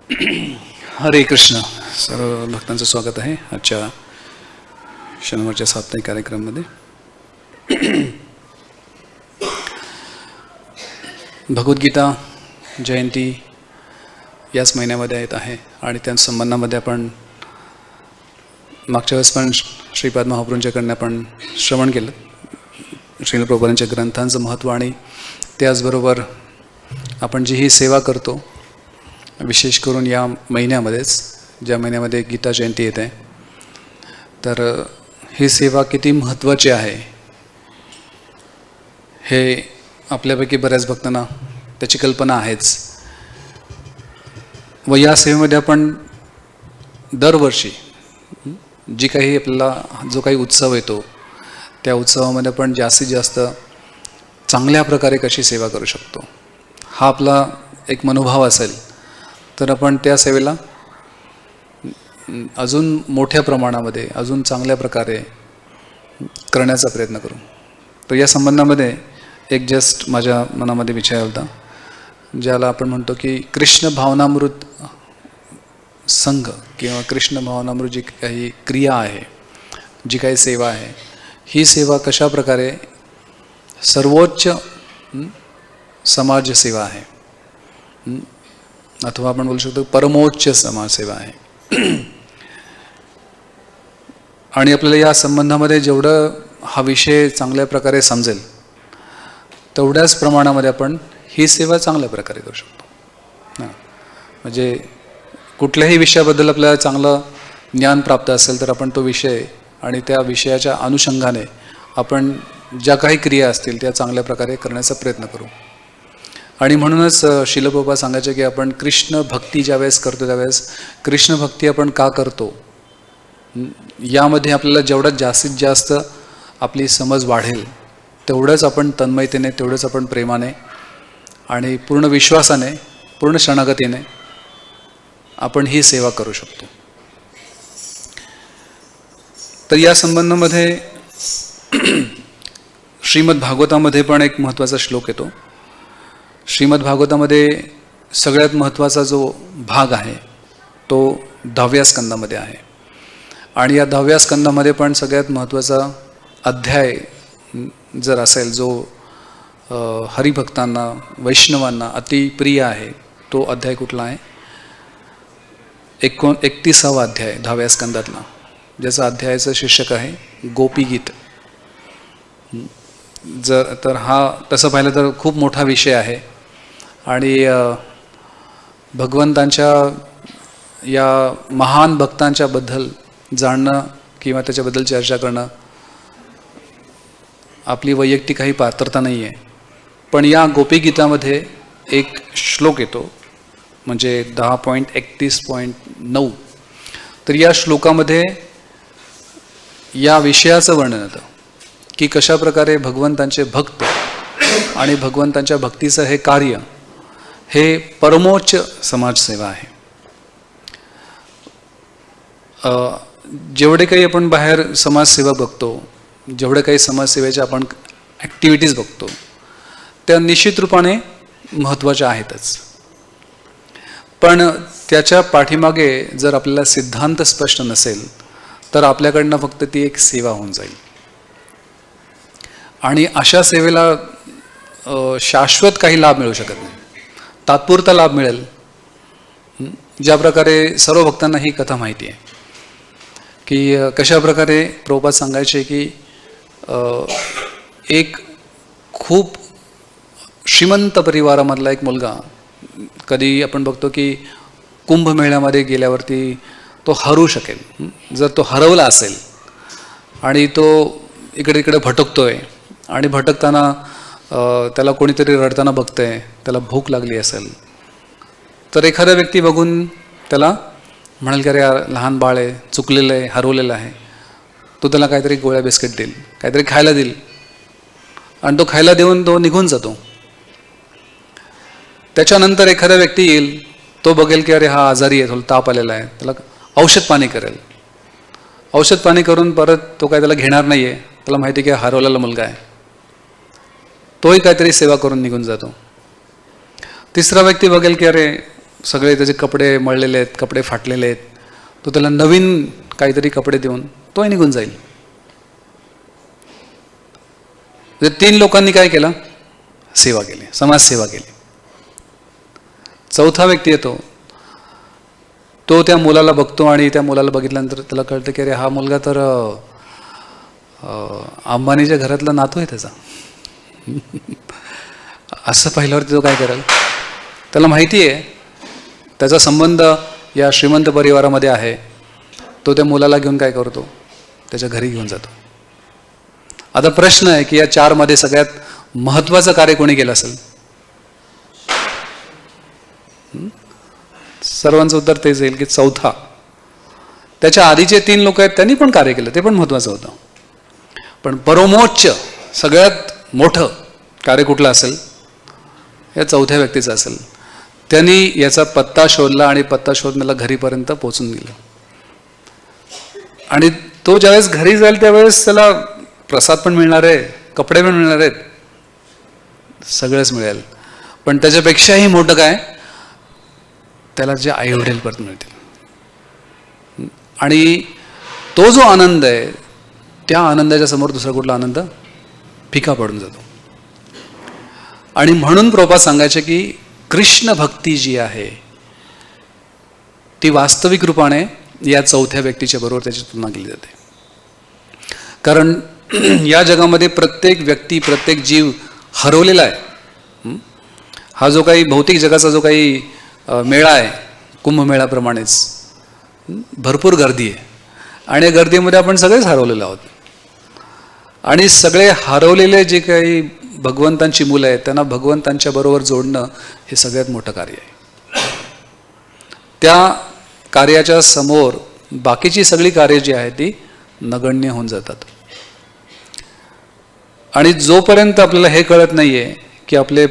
हरे कृष्ण. सर्व भक्तांचं स्वागत आहे आजच्या शनिवारच्या साप्ताहिक कार्यक्रमामध्ये. भगवद्गीता जयंती याच महिन्यामध्ये येत आहे आणि त्या संबंधामध्ये आपण मागच्या वेळेस पण श्रीपाद महाप्रभूंच्याकडनं आपण श्रवण केलं श्रील प्रभुपादांच्या ग्रंथांचं महत्त्व आणि त्याचबरोबर आपण जी ही सेवा करतो, विशेष करून या महिन्यामध्येच ज्या महिन्यामध्ये गीता जयंती येते, तर ही सेवा किती महत्त्वाची आहे हे आपल्यापैकी बऱ्याच भक्तांना त्याची कल्पना आहेच. व या सेवेमध्ये आपण दरवर्षी जी काही आपल्याला जो काही उत्सव येतो त्या उत्सवामध्ये आपण जास्तीत जास्त चांगल्या प्रकारे कशी सेवा करू शकतो हा आपला एक मनोभाव असेल तर आपण त्या सेवेला अजून मोठ्या प्रमाणामध्ये अजून चांगल्या प्रकारे करण्याचा प्रयत्न करू. तर या संबंधामध्ये एक जस्ट माझ्या मनामध्ये विचार होता, ज्याला आपण म्हणतो की कृष्ण भावनामृत संघ किंवा कृष्ण भावनामृत जी काही क्रिया आहे, जी काही सेवा आहे, ही सेवा कशा प्रकारे सर्वोच्च समाजसेवा आहे अथवा आपण बोलू शकतो परमोच्च समाजसेवा आहे. आणि आपल्याला या संबंधामध्ये जेवढं हा विषय चांगल्या प्रकारे समजेल तेवढ्याच प्रमाणामध्ये आपण ही सेवा चांगल्या प्रकारे करू शकतो. म्हणजे कुठल्याही विषयाबद्दल आपल्याला चांगलं ज्ञान प्राप्त असेल तर आपण तो विषय आणि त्या विषयाच्या अनुषंगाने आपण ज्या काही क्रिया असतील त्या चांगल्या प्रकारे करण्याचा प्रयत्न करू. आणि म्हणूनच श्रील प्रभुपाद सांगायचे की आपण कृष्ण भक्ती ज्यावेळेस करतो त्यावेळेस कृष्ण भक्ती आपण का करतो यामध्ये आपल्याला जेवढं जास्तीत जास्त आपली समज वाढेल तेवढंच आपण तन्मयतेने, तेवढंच आपण प्रेमाने आणि पूर्ण विश्वासाने, पूर्ण शरणागतीने आपण ही सेवा करू शकतो. तर या संबंधामध्ये श्रीमद भागवतामध्ये पण एक महत्त्वाचा श्लोक येतो. श्रीमद भागवतामध्ये सगळ्यात महत्त्वाचा जो भाग आहे तो 10व्या स्कंदामध्ये आहे. आणि या 10व्या स्कंदामध्ये पण सगळ्यात महत्त्वाचा अध्याय जर असेल जो हरिभक्तांना, वैष्णवांना अतिप्रिय आहे, तो अध्याय कुठला आहे? 31वा अध्याय 10व्या स्कंदातला, ज्याचा अध्यायाचं शीर्षक आहे गोपीगीत. जर तर हा तसं पाहिलं तर खूप मोठा विषय आहे आणि भगवंतांच्या या महान भक्तांच्या बद्दल जाणणं किंवा त्याच्याबद्दल चर्चा करणं आपली वैयक्तिक काही पात्रता नाही आहे. पण या गोपीगीतामध्ये एक श्लोक येतो म्हणजे 10.31.9. तर या श्लोकामध्ये या विषयाचं वर्णन होतं की कशा प्रकारे भगवंतांचे भक्त आणि भगवंतांच्या भक्तीचं हे कार्य हे परमोच्च समाजसेवा आहे. जेवढे काही आपण बाहेर समाजसेवा बघतो, जेवढे काही समाजसेवेच्या आपण ॲक्टिव्हिटीज बघतो त्या निश्चित रूपाने महत्त्वाच्या आहेतच, पण त्याच्या पाठीमागे जर आपल्याला सिद्धांत स्पष्ट नसेल तर आपल्याकडनं फक्त ती एक सेवा होऊन जाईल. आणि अशा सेवेला शाश्वत काही लाभ मिळू शकत नाही, तात्पुरता लाभ मिळेल. ज्या प्रकारे सर्व भक्तांना ही कथा माहिती आहे की कशा प्रकारे प्रभुपाद सांगायचे की एक खूप श्रीमंत परिवारामधला एक मुलगा, कधी आपण बघतो की कुंभमेळ्यामध्ये गेल्यावरती तो हरू शकेल. जर तो हरवला असेल आणि तो इकडे इकडे भटकतोय आणि भटकताना त्याला कोणीतरी रडताना बघतंय, त्याला भूक लागली असेल, तर एखादा व्यक्ती बघून त्याला म्हणाल की अरे लहान बाळ आहे, चुकलेलं आहे, हरवलेलं आहे, तो त्याला काहीतरी गोळ्या बिस्किट देईल, काहीतरी खायला देईल आणि तो खायला देऊन तो निघून जातो. त्याच्यानंतर एखादा व्यक्ती येईल, तो बघेल की अरे हा आजारी आहे, थोडा ताप आलेला आहे, त्याला औषध पाणी करेल. औषध पाणी करून परत तो काय त्याला घेणार नाही आहे, त्याला माहिती आहे की हरवलेला मुलगा आहे, तोही काहीतरी सेवा करून निघून जातो. तिसरा व्यक्ती बघेल की अरे सगळे त्याचे कपडे मळलेले आहेत, कपडे फाटलेले आहेत, तो त्याला नवीन काहीतरी कपडे देऊन तोही निघून जाईल. म्हणजे 3 लोकांनी काय केलं? सेवा केली, समाजसेवा केली. चौथा व्यक्ती येतो, तो त्या मुलाला बघतो आणि त्या मुलाला बघितल्यानंतर त्याला कळतं की अरे हा मुलगा तर अंबानीच्या घरातला नातू आहे त्याचा. असं पाहिल्यावरती तो काय करेल? त्याला माहिती आहे त्याचा संबंध या श्रीमंत परिवारामध्ये आहे. तो त्या मुलाला घेऊन काय करतो? त्याच्या घरी घेऊन जातो. आता प्रश्न आहे की या 4 मध्ये सगळ्यात महत्वाचं कार्य कोणी केलं असेल? सर्वांचं उत्तर तेच येईल की चौथा. त्याच्या आधीचे 3 लोक आहेत त्यांनी पण कार्य केलं, ते पण महत्वाचं होतं. पण परमोच्च सगळ्यात मोठं कार्य कुठलं असेल? या चौथ्या व्यक्तीचं असेल. त्यांनी याचा पत्ता शोधला आणि पत्ता शोधून त्याला घरीपर्यंत पोहोचून गेला. आणि तो ज्यावेळेस घरी जाईल त्यावेळेस त्याला प्रसाद पण मिळणार आहे, कपडे पण मिळणार आहेत, सगळंच मिळेल. पण त्याच्यापेक्षाही मोठं काय? त्याला जे आई वडील परत मिळतील. आणि तो जो आनंद आहे त्या आनंदाच्या समोर दुसरा कुठला आनंद फिका पडून जातो. आणि म्हणून प्रभुपाद सांगायचे की कृष्ण भक्ती जी आहे ती वास्तविक रूपाने या चौथ्या व्यक्तीच्या बरोबर त्याची तुलना केली जाते. कारण या जगामध्ये प्रत्येक व्यक्ती, प्रत्येक जीव हरवलेला आहे. हा जो काही भौतिक जगाचा जो काही मेळा आहे, कुंभमेळाप्रमाणेच भरपूर गर्दी आहे आणि या गर्दीमध्ये आपण सगळेच हरवलेलो आहोत. आणि सगळे हरवलेले जे काही भगवंतांची मुलं आहेत त्यांना भगवंतांच्या बरोबर जोडणं हे सगळ्यात मोठं कार्य आहे. त्या कार्याच्या समोर बाकीची सगळी कार्य जी आहेत ती नगण्य होऊन जातात. आणि जोपर्यंत आपल्याला हे कळत नाहीये की आपले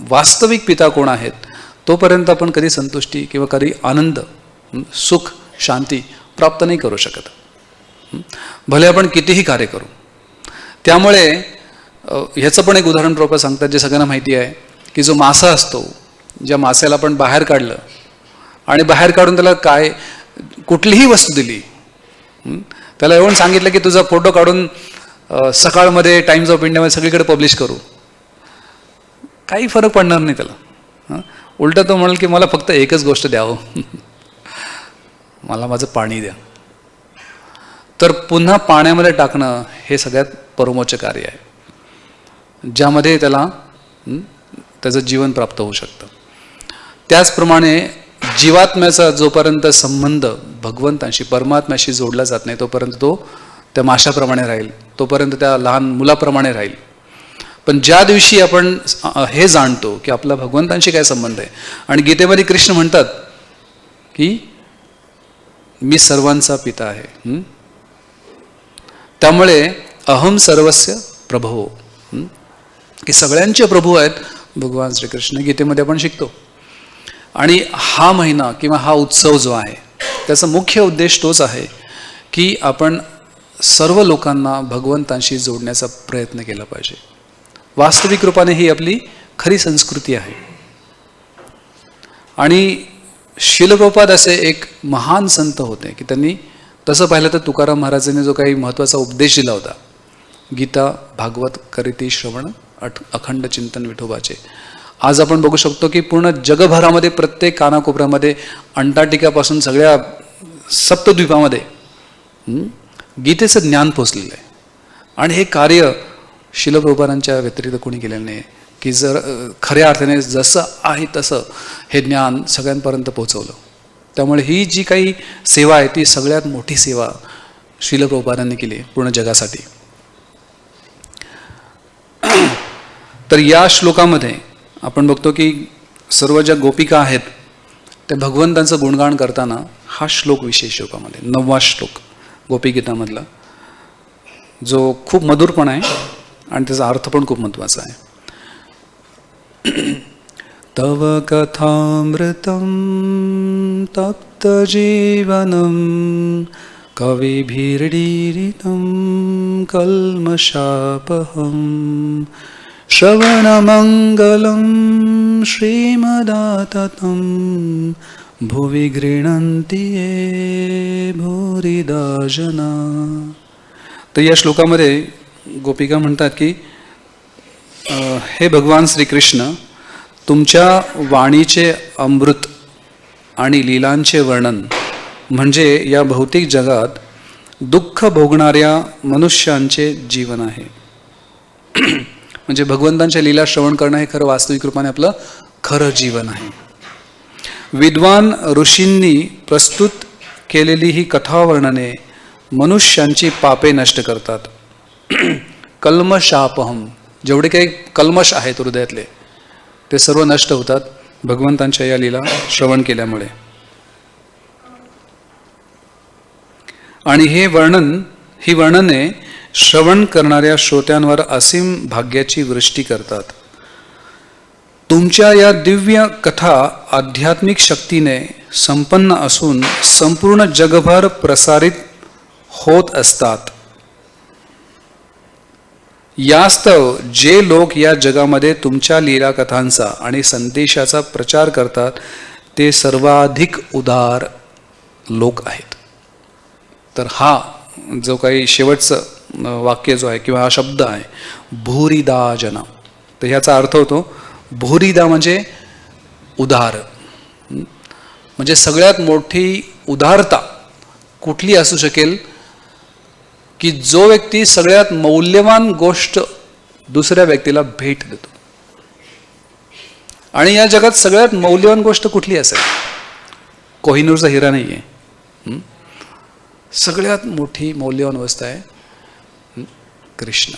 वास्तविक पिता कोण आहेत तोपर्यंत आपण कधी संतुष्टी किंवा कधी आनंद, सुख, शांती प्राप्त नाही करू शकत, भले आपण कितीही कार्य करू. त्यामुळे ह्याचं पण एक उदाहरण प्रभुपाद सांगतात जे सगळ्यांना माहिती आहे की जो मासा असतो, ज्या माश्याला आपण बाहेर काढलं आणि बाहेर काढून त्याला काय कुठलीही वस्तू दिली, त्याला एवढं सांगितलं की तुझा फोटो काढून सकाळमध्ये टाइम्स ऑफ इंडियामध्ये सगळीकडे पब्लिश करू, काही फरक पडणार नाही त्याला. उलटा तो म्हणाल की मला फक्त एकच गोष्ट द्यावं, मला माझं पाणी द्या. तर पुन्हा पाण्यामध्ये टाकणं हे सगळ्यात परमोच्च कार्य आहे ज्यामध्ये त्याला त्याचं जीवन प्राप्त होऊ शकतं. त्याचप्रमाणे जीवात्म्याचा जोपर्यंत संबंध भगवंतांशी, परमात्म्याशी जोडला जात नाही तोपर्यंत तो त्या माशाप्रमाणे राहील, तोपर्यंत त्या लहान मुलाप्रमाणे राहील. पण ज्या दिवशी आपण हे जाणतो की आपला भगवंतांशी काय संबंध आहे, आणि गीतेमध्ये कृष्ण म्हणतात की मी सर्वांचा पिता आहे, त्यामुळे अहम सर्वस्य प्रभो, की सगळ्यांचे प्रभू आहेत भगवान श्रीकृष्ण, गीतेमध्ये आपण शिकतो. आणि हा महिना किंवा हा उत्सव जो आहे त्याचा मुख्य उद्देश तोच आहे की आपण सर्व लोकांना भगवंतांशी जोडण्याचा प्रयत्न केला पाहिजे. वास्तविक रूपाने ही आपली खरी संस्कृती आहे. आणि श्रील प्रभुपाद असे एक महान संत होते की त्यांनी तसं पाहिलं तर तुकाराम महाराजांनी जो काही महत्त्वाचा उपदेश दिला होता, गीता भागवत करीती श्रवण अखंड चिंतन विठोबाचे, आज आपण बघू शकतो की पूर्ण जगभरामध्ये प्रत्येक कानाकोपऱ्यामध्ये अंटार्क्टिकापासून सगळ्या सप्तद्वीपामध्ये गीतेचं ज्ञान पोचलेलं आहे. आणि हे कार्य श्रील प्रभुपादांच्या व्यतिरिक्त कोणी केलेलं नाही की जर खऱ्या अर्थाने जसं आहे तसं हे ज्ञान सगळ्यांपर्यंत पोहोचवलं. त्यामुळे ही जी काही सेवा आहे ती सगळ्यात मोठी सेवा श्रील प्रभुपादांनी केली पूर्ण जगासाठी. तर या श्लोकामध्ये आपण बघतो की सर्व ज्या गोपिका आहेत त्या भगवंतांचं गुणगान करताना हा श्लोक विशेष श्लोकामध्ये 9वा श्लोक गोपीगीतामधला जो खूप मधुर पण आहे आणि त्याचा अर्थ पण खूप महत्त्वाचा आहे. तव कथामृतं तप्त जीवनं कविभिर्डीरितं कल्मषापहं श्रवणमङ्गलं श्रीमदाततं भुवि गृह्णन्ति ये भूरिदा जना. तर या श्लोकामध्ये गोपिका म्हणतात की हे भगवान श्रीकृष्ण, तुमच्या वाणीचे अमृत आणि लीलांचे वर्णन म्हणजे या भौतिक जगात दुःख भोगणाऱ्या मनुष्यांचे जीवन आहे. म्हणजे भगवंतांच्या लीला श्रवण करणं हे खरं वास्तविक रूपाने आपलं खरं जीवन आहे. विद्वान ऋषींनी प्रस्तुत केलेली ही कथा वर्णने मनुष्यांची पापे नष्ट करतात. कल्मशापहम, जेवढे काही कल्मश आहेत हृदयातले ते सर्व नष्ट होतात भगवंतांच्या या लीला श्रवण केल्यामुळे. आणि ही वर्णने श्रवण करणाऱ्या श्रोत्यांवर असीम भाग्याची वृष्टी करतात. तुमच्या या दिव्य कथा आध्यात्मिक शक्तीने संपन्न असून संपूर्ण जगभर प्रसारित होत असतात. यास्तव जे लोक या जगामध्ये तुमच्या लीला कथांचा आणि संदेशाचा प्रचार करतात ते सर्वाधिक उदार लोक आहेत. तर हा जो काही शेवटचं वाक्य जो आहे किंवा हा शब्द आहे भूरिदा जना, तर ह्याचा अर्थ होतो भूरिदा म्हणजे उदार. म्हणजे सगळ्यात मोठी उदारता कुठली असू शकेल की जो व्यक्ती सगळ्यात मौल्यवान गोष्ट दुसऱ्या व्यक्तीला भेट देतो. आणि या जगात सगळ्यात मौल्यवान गोष्ट कुठली असेल? कोहिनूरचा हिरा नाही आहे. सगळ्यात मोठी मौल्यवान वस्तू आहे कृष्ण.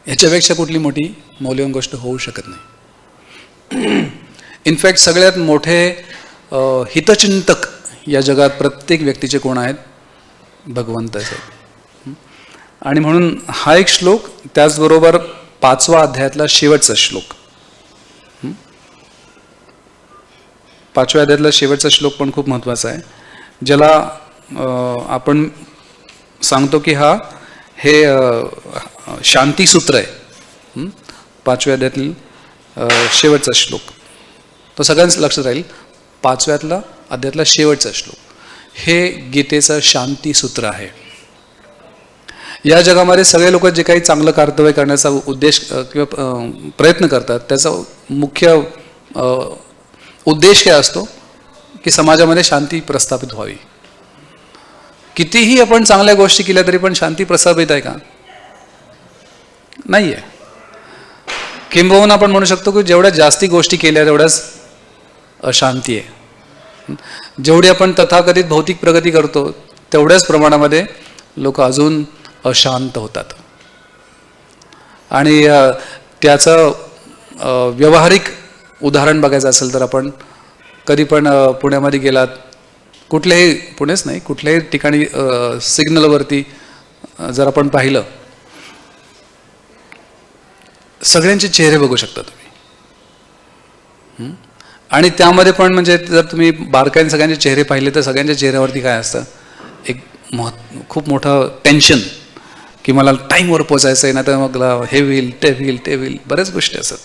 याच्यापेक्षा कुठली मोठी मौल्यवान गोष्ट होऊ शकत नाही. इनफॅक्ट सगळ्यात मोठे हितचिंतक या जगात प्रत्येक व्यक्तीचे कोण आहेत? भगवंतच आहेत. आणि म्हणून हा एक श्लोक, त्याचबरोबर 5व्या अध्यायातला शेवटचा श्लोक, 5व्या अध्यायातला शेवटचा श्लोक पण खूप महत्त्वाचा आहे, ज्याला आपण सांगतो की हे शांतीसूत्र आहे. 5व्या अध्यायातील शेवटचा श्लोक तो सगळ्यांच लक्षात राहील. 5व्या अध्यायातला शेवटचा श्लोक हे गीतेचं शांतीसूत्र आहे. या जगामध्ये सगळे लोक जे काही चांगलं कर्तव्य करण्याचा उद्देश किंवा प्रयत्न करतात त्याचा मुख्य उद्देश काय असतो की समाजामध्ये शांती प्रस्थापित व्हावी. कितीही आपण चांगल्या गोष्टी केल्या तरी पण शांती प्रस्थापित आहे का? नाही आहे. किंबहुना आपण म्हणू शकतो की जेवढ्या जास्ती गोष्टी केल्या तेवढ्याच अशांती आहे. जेवढी आपण तथाकथित भौतिक प्रगती करतो तेवढ्याच प्रमाणामध्ये लोक अजून अशांत होतात. आणि त्याचं व्यावहारिक उदाहरण बघायचं असेल तर आपण कधी पण पुण्यामध्ये गेलात, कुठल्याही, पुणेच नाही कुठल्याही ठिकाणी सिग्नलवरती जर आपण पाहिलं, सगळ्यांचे चेहरे बघू शकता तुम्ही. आणि त्यामध्ये पण म्हणजे जर तुम्ही बारकाईने सगळ्यांचे चेहरे पाहिले तर सगळ्यांच्या चेहऱ्यावरती काय असतं? एक खूप मोठं टेन्शन की मला टाईमवर पोचायचं आहे, ना तर मग हे होईल ते होईल बऱ्याच गोष्टी असतात.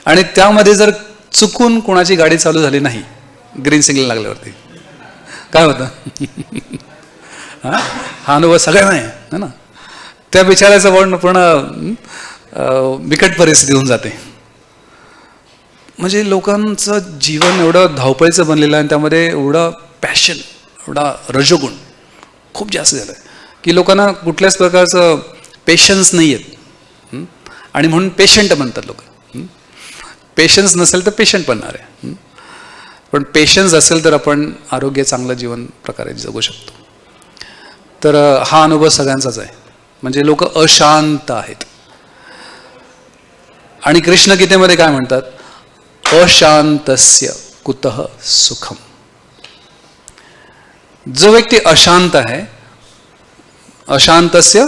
आणि त्यामध्ये जर चुकून कोणाची गाडी चालू झाली नाही ग्रीन सिग्नल लागल्यावरती काय होतं? हा अनुभव सगळ्यांना आहे ना. त्या बिचाराचं पूर्ण बिकट परिस्थिती होऊन जाते. म्हणजे लोकांचं जीवन एवढं धावपळीचं बनलेलं आहे आणि त्यामध्ये एवढं पॅशन, एवढा रजोगुण खूप जास्त झालं आहे की लोकांना कुठल्याच प्रकारचं पेशन्स नाही आहेत. आणि म्हणून पेशंट म्हणतात लोक. पेशन्स नसेल तर पेशंट बनणार आहे. पण पेशन्स असेल तर आपण आरोग्य चांगलं जीवन प्रकारे जगू शकतो. तर हा अनुभव सगळ्यांचाच आहे. म्हणजे लोक अशांत आहेत. आणि कृष्ण गीतेमध्ये काय म्हणतात? अशांतस्य कुतः सुखम. जो व्यक्ती अशांत आहे, अशांतस्य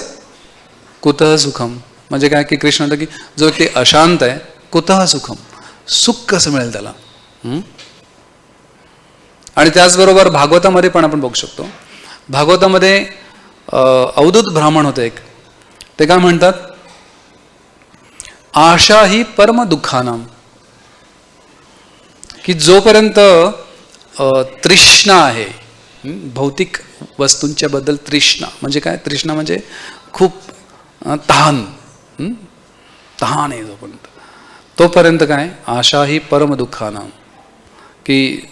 कुतः सुखम म्हणजे काय की कृष्ण म्हणतात की जो व्यक्ती अशांत आहे कुतः सुखम, सुख कसं मिळेल त्याला? आणि त्याचबरोबर भागवतामध्ये पण आपण बघू शकतो. भागवतामध्ये अवधूत ब्राह्मण होते एक, ते काय म्हणतात आशा ही परम दुःखानाम, की जोपर्यंत तृष्णा आहे, भौतिक वस्तूंच्या बद्दल तृष्णा म्हणजे काय? तृष्णा म्हणजे खूप तहान, तहान आहे जोपर्यंत, तोपर्यंत काय? आशा ही परम दुःखानाम, की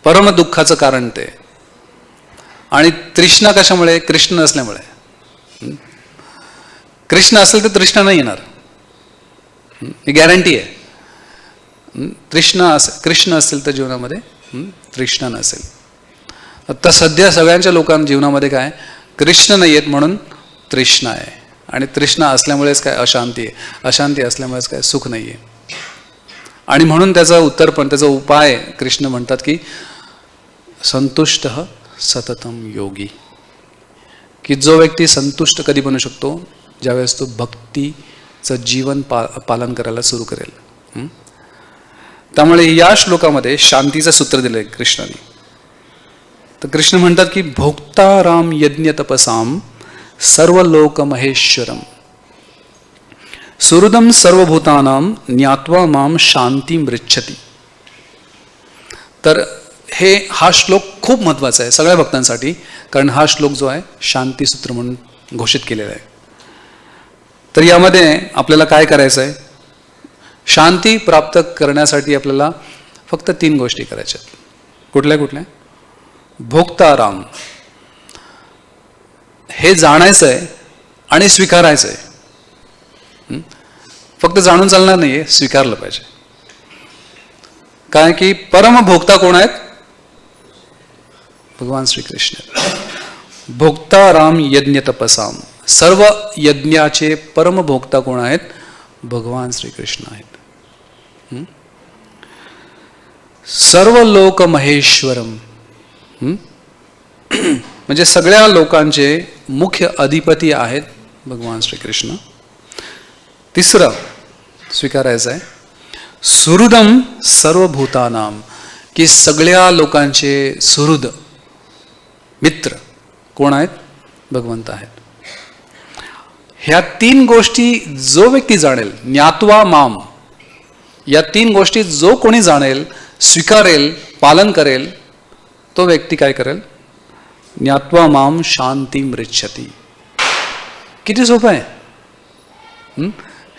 परम दुःखाचं कारण ते. आणि तृष्णा कशामुळे? कृष्ण नसल्यामुळे. कृष्ण असेल तर तृष्णा नाही येणार, ही गॅरंटी आहे. कृष्ण असेल तर जीवनामध्ये तृष्णा नसेल. आता सध्या सगळ्यांच्या लोकांच्या जीवनामध्ये काय? कृष्ण नाही आहेत म्हणून तृष्णा आहे, आणि तृष्णा असल्यामुळेच काय? अशांती आहे. अशांती असल्यामुळेच काय? सुख नाही आहे. आणि म्हणून त्याचं उत्तर पण, त्याचा उपाय कृष्ण म्हणतात की संतुष्ट सततम योगी, की जो व्यक्ती संतुष्ट कधी बनू शकतो? ज्यावेळेस तो भक्तीचं जीवन पालन करायला सुरू करेल. त्यामुळे या श्लोकामध्ये शांतीचं सूत्र दिलंय कृष्णाने. तर कृष्ण म्हणतात की भोक्ताराम यज्ञ तपसाम सर्वलोक महेश्वरम सुहृदम सर्वभूतानाम ज्ञात्वा माम शांती मृच्छती. तर हा श्लोक खूप महत्त्वाचा आहे सगळ्या भक्तांसाठी, कारण हा श्लोक जो आहे शांती सूत्र म्हणून घोषित केलेला आहे. तर यामध्ये आपल्याला काय करायचं आहे? शांती प्राप्त करण्यासाठी आपल्याला फक्त 3 गोष्टी करायच्या. कुठल्या कुठल्या? भोक्ताराम, हे जाणायचं आहे आणि स्वीकारायचं आहे. फक्त जाणून चालणार नाहीये, स्वीकारलं पाहिजे. कारण की परमभोक्ता कोण आहेत? भगवान श्रीकृष्ण. भोक्ताराम यज्ञ तपसाम, सर्व यज्ञाचे परमभोक्ता कोण आहेत? भगवान श्रीकृष्ण आहेत. सर्व लोक महेश्वरम, म्हणजे सगळ्या लोकांचे मुख्य अधिपती आहेत भगवान श्रीकृष्ण. तिसरं स्वीकारायचं आहे सुहृदम सर्वभूतानाम, की सगळ्या लोकांचे सुहृद मित्र कोण आहेत? भगवंत आहेत. ह्या 3 गोष्टी जो व्यक्ती जाणेल, ज्ञात्वा माम, या 3 गोष्टी जो कोणी जाणेल, स्वीकारेल, पालन करेल, तो व्यक्ती काय करेल? ज्ञात्वा माम शांती मृच्छती. किती सोपं आहे.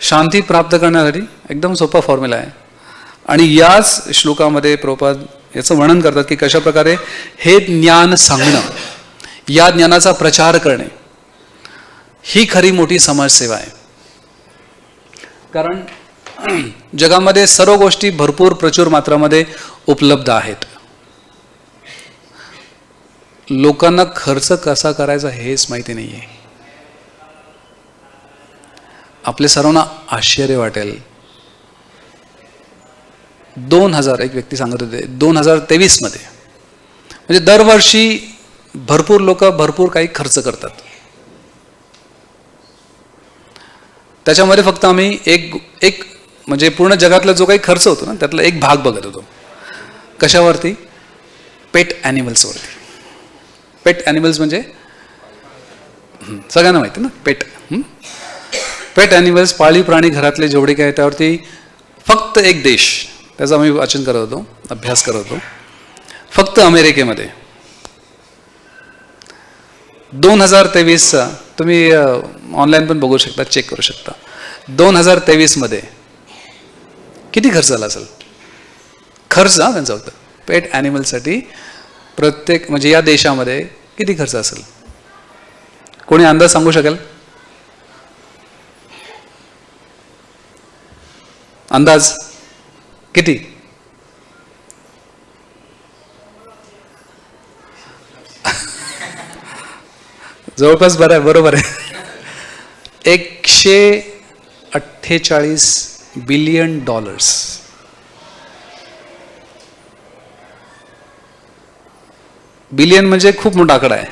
शांती प्राप्त करण्यासाठी एकदम सोपा फॉर्म्युला आहे. आणि याच श्लोकामध्ये प्रभुपाद याचं वर्णन करतात की कशा प्रकारे हे ज्ञान सांगणं, या ज्ञानाचा प्रचार करणे, ही खरी मोठी समाजसेवा आहे. कारण जगामध्ये सर्व गोष्टी भरपूर प्रचुर मात्रामध्ये उपलब्ध आहेत. लोकांना खर्च कसा करायचा हेच माहिती नाही आहे. आपले सर्वांना आश्चर्य वाटेल, 2000 एक व्यक्ती सांगत होते 2023 मध्ये, म्हणजे दरवर्षी भरपूर लोक भरपूर काही खर्च करतात. त्याच्यामध्ये फक्त आम्ही एक म्हणजे पूर्ण जगातला जो काही खर्च होतो ना, त्यातला एक भाग बघत होतो. कशावरती? पेट ॲनिमल्सवरती. पेट ॲनिमल्स म्हणजे सगळ्यांना माहिती ना, पेट ॲनिमल्स, पाळीव प्राणी घरातले जेवढे काय, त्यावरती फक्त एक देश, त्याचा आम्ही वाचन करत होतो, अभ्यास करत होतो. फक्त अमेरिकेमध्ये 2023चा तुम्ही ऑनलाईन पण बघू शकता, चेक करू शकता. 2023 मध्ये किती खर्च झाला असेल? खर्च त्यांचा होता पेट ॲनिमलसाठी प्रत्येक, म्हणजे या देशामध्ये किती खर्च असेल? कोणी अंदाज सांगू शकेल? अंदाज किती? जवळपास बरोबर आहे. $148 बिलियन. बिलियन म्हणजे खूप मोठा आकडा आहे.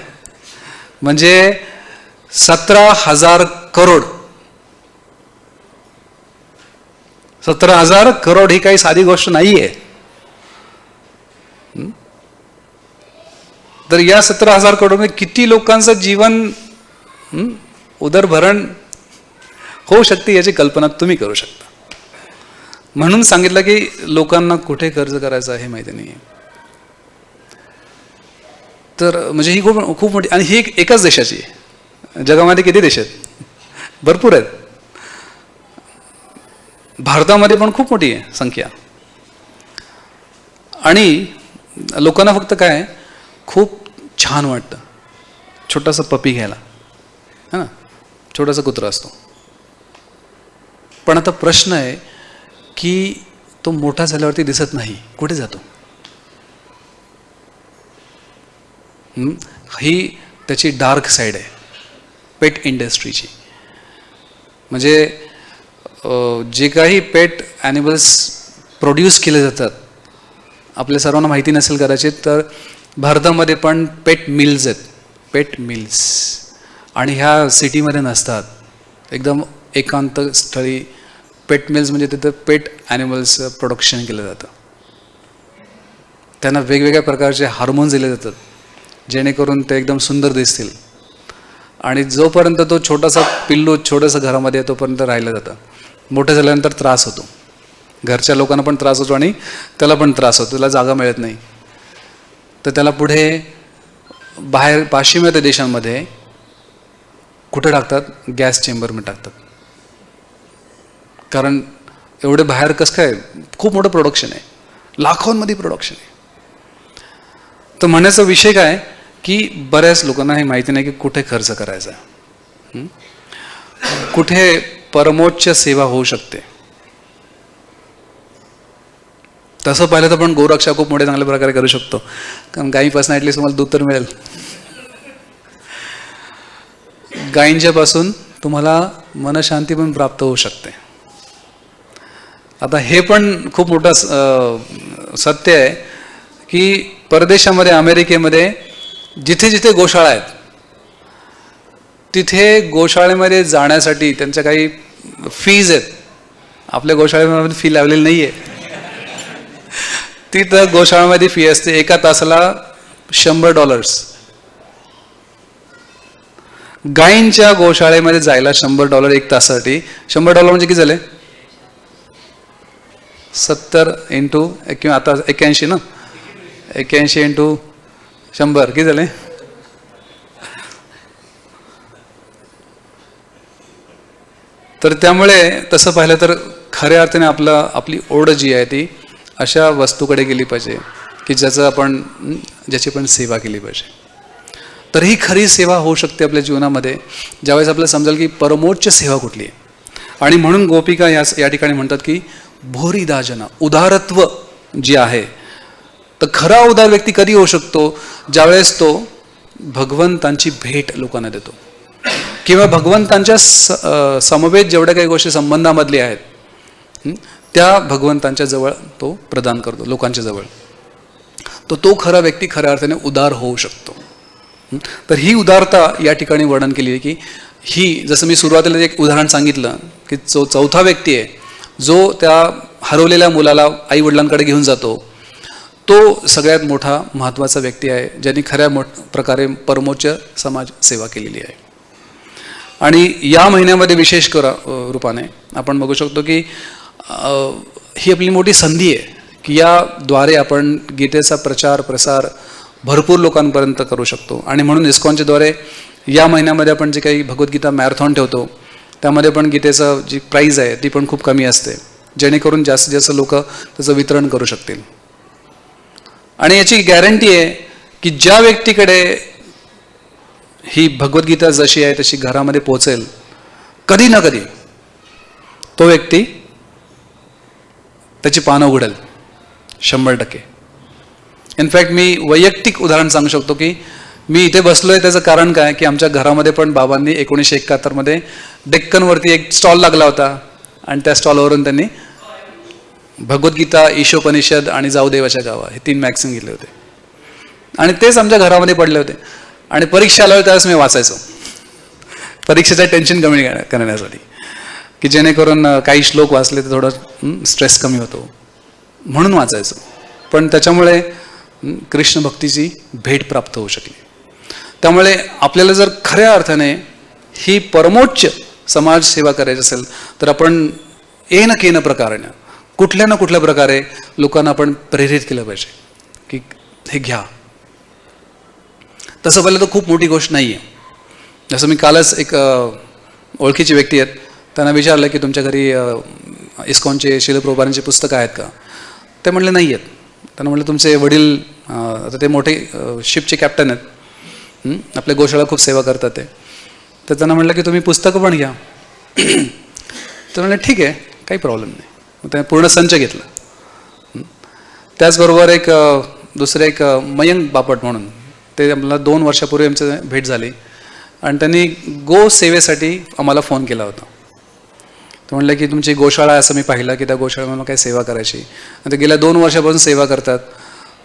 म्हणजे 17,000 करोड. 17,000 करोड ही काही साधी गोष्ट नाहीये. तर या 17,000 करोड मध्ये किती लोकांचं जीवन उदरभरण होऊ शकते याची कल्पना तुम्ही करू शकता. म्हणून सांगितलं की लोकांना कुठे खर्च करायचा हे माहिती नाही आहे. तर म्हणजे ही खूप मोठी, आणि ही एकाच देशाची आहे. जगामध्ये किती देश आहेत? भरपूर आहेत. भारतामध्ये पण खूप मोठी आहे संख्या. आणि लोकांना फक्त काय खूप छान वाटतं छोटासा पपी घ्यायला, है ना, छोटासा कुत्रा असतो. पण आता प्रश्न आहे की तो मोठा झाल्यावरती दिसत नाही, कुठे जातो? ही त्याची डार्क साईड आहे पेट इंडस्ट्रीची. म्हणजे जे काही पेट ॲनिमल्स प्रोड्यूस केले जातात, आपल्या सर्वांना माहिती नसेल कदाचित, तर भारतामध्ये पण पेट मिल्स आहेत, पेट मिल्स. आणि ह्या सिटीमध्ये नसतात, एकदम एकांत स्थळी पेट मिल्स, म्हणजे तिथं पेट ॲनिमल्स प्रोडक्शन केलं जातं. त्यांना वेगवेगळ्या प्रकारचे हार्मोन्स दिले जातात जेणेकरून ते एकदम सुंदर दिसतील. आणि जोपर्यंत तो छोटासा पिल्लू छोटंसं घरामध्ये आहे तोपर्यंत राहिलं जातं. मोठं झाल्यानंतर त्रास होतो, घरच्या लोकांना पण त्रास होतो आणि त्याला पण त्रास होतो, त्याला जागा मिळत नाही. तर त्याला पुढे बाहेर पाश्चिमात्य देशांमध्ये कुठे टाकतात? गॅस चेंबरमध्ये टाकतात. कारण एवढे बाहेर कसं काय, खूप मोठं प्रोडक्शन आहे, लाखोंमध्ये प्रोडक्शन आहे. तर म्हणण्याचा विषय काय की बऱ्याच लोकांना हे माहिती नाही की कुठे खर्च करायचा, कुठे परमोच्च सेवा होऊ शकते. तसं पाहिलं तर पण गोरक्षा खूप मोठे चांगल्या प्रकारे करू शकतो, कारण गायीपासून ॲटलीस्ट तुम्हाला दूध तर मिळेल. गायींच्या पासून तुम्हाला मनशांती पण प्राप्त होऊ शकते. आता हे पण खूप मोठं सत्य आहे की परदेशामध्ये, अमेरिकेमध्ये जिथे जिथे गोशाळा आहेत तिथे गोशाळेमध्ये जाण्यासाठी त्यांच्या काही फीज आहेत. आपल्या गोशाळेमध्ये फी लावलेली नाही आहे. तिथं गोशाळेमध्ये फी असते एका तासाला $100. गायींच्या गोशाळेमध्ये जायला $100 एक तासासाठी. $100 म्हणजे किती झाले? 70 इंटू किंवा आता 81 ना, 81 इंटू 100 किती झाले? तर त्यामुळे तसं पाहिलं तर खऱ्या अर्थाने आपली ओढ जी आहे ती अशा वस्तूकडे गेली पाहिजे की ज्याची पण सेवा केली पाहिजे. तर ही खरी सेवा होऊ शकते आपल्या जीवनामध्ये ज्यावेळेस आपल्याला समजेल की परमोच्च सेवा कुठली आहे. आणि म्हणून गोपिका या ठिकाणी म्हणतात की भोरीदाजना, उदारत्व जी आहे. तर खरा उदार व्यक्ती कधी होऊ शकतो? ज्यावेळेस तो भगवंतांची भेट लोकांना देतो किंवा भगवंतांच्या समवेत जेवढ्या काही गोष्टी संबंधामधल्या आहेत त्या भगवंतांच्या जवळ तो प्रदान करतो लोकांच्या जवळ. तो खरा व्यक्ती खऱ्या अर्थाने उदार होऊ शकतो. तर ही उदारता या ठिकाणी वर्णन केली आहे की ही, जसं मी सुरुवातीला एक उदाहरण सांगितलं की जो चौथा व्यक्ती आहे जो त्या हरवलेल्या मुलाला आई वडिलांकडे घेऊन जातो, तो सगळ्यात मोठा महत्त्वाचा व्यक्ती आहे ज्यांनी खऱ्या प्रकारे परमोच्च समाज सेवा केलेली आहे. आणि या महिन्यामध्ये विशेष रूपाने आपण बघू शकतो की ही आपली मोठी संधी आहे की याद्वारे आपण गीतेचा प्रचार प्रसार भरपूर लोकांपर्यंत करू शकतो. आणि म्हणून इस्कॉनच्या द्वारे या महिन्यामध्ये आपण जे काही भगवद्गीता मॅरेथॉन ठेवतो त्यामध्ये पण गीतेचं जी प्राईज आहे ती पण खूप कमी असते, जेणेकरून जास्तीत जास्त लोक त्याचं वितरण करू शकतील. आणि याची गॅरंटी आहे की ज्या व्यक्तीकडे ही भगवद्गीता जशी आहे तशी घरामध्ये पोहोचेल, कधी ना कधी तो व्यक्ती त्याची पानं उघडेल 100%. इनफॅक्ट मी वैयक्तिक उदाहरण सांगू शकतो की मी इथे बसलोय त्याचं कारण काय की आमच्या घरामध्ये पण बाबांनी 1971 डेक्कनवरती एक स्टॉल लागला होता आणि त्या स्टॉलवरून त्यांनी भगवद्गीता, ईशोपनिषद आणि जाऊ देवाच्या गावा हे 3 मॅगझिन घेतले होते आणि तेच आमच्या घरामध्ये पडले होते. आणि परीक्षा आल्यावर त्यावेळेस मी वाचायचो, परीक्षेचं टेन्शन कमी करण्यासाठी, की जेणेकरून काही श्लोक वाचले तर थोडं स्ट्रेस कमी होतो म्हणून वाचायचो. पण त्याच्यामुळे कृष्ण भक्तीची भेट प्राप्त होऊ शकली. त्यामुळे आपल्याला जर खऱ्या अर्थाने ही परमोच्च समाजसेवा करायची असेल तर आपण येणं प्रकाराने कुठल्या ना कुठल्या प्रकारे लोकांना आपण प्रेरित केलं पाहिजे की हे घ्या. तसं पाहिलं तर खूप मोठी गोष्ट नाही आहे. जसं मी कालच एक ओळखीची व्यक्ती आहेत, त्यांना विचारलं की तुमच्या घरी इस्कॉनचे शिल प्रभुपादांची पुस्तकं आहेत का? ते म्हणले नाही आहेत. त्यांना म्हटलं तुमचे वडील आता ते मोठे शिपचे कॅप्टन आहेत, आपल्या गोशाळा खूप सेवा करतात ते. तर त्यांना म्हटलं की तुम्ही पुस्तकं पण घ्या. तर म्हणलं ठीक आहे, काही प्रॉब्लेम नाही. मग त्याने पूर्ण संच घेतला. त्याचबरोबर एक दुसरे एक मयंक बापट म्हणून, ते आम्हाला 2 वर्षापूर्वी आमची भेट झाली आणि त्यांनी गो सेवेसाठी आम्हाला फोन केला होता. ते म्हणलं की तुमची गोशाळा आहे असं मी पाहिलं की त्या गोशाळेमध्ये काही सेवा करायची. आणि ते गेल्या 2 वर्षापासून सेवा करतात.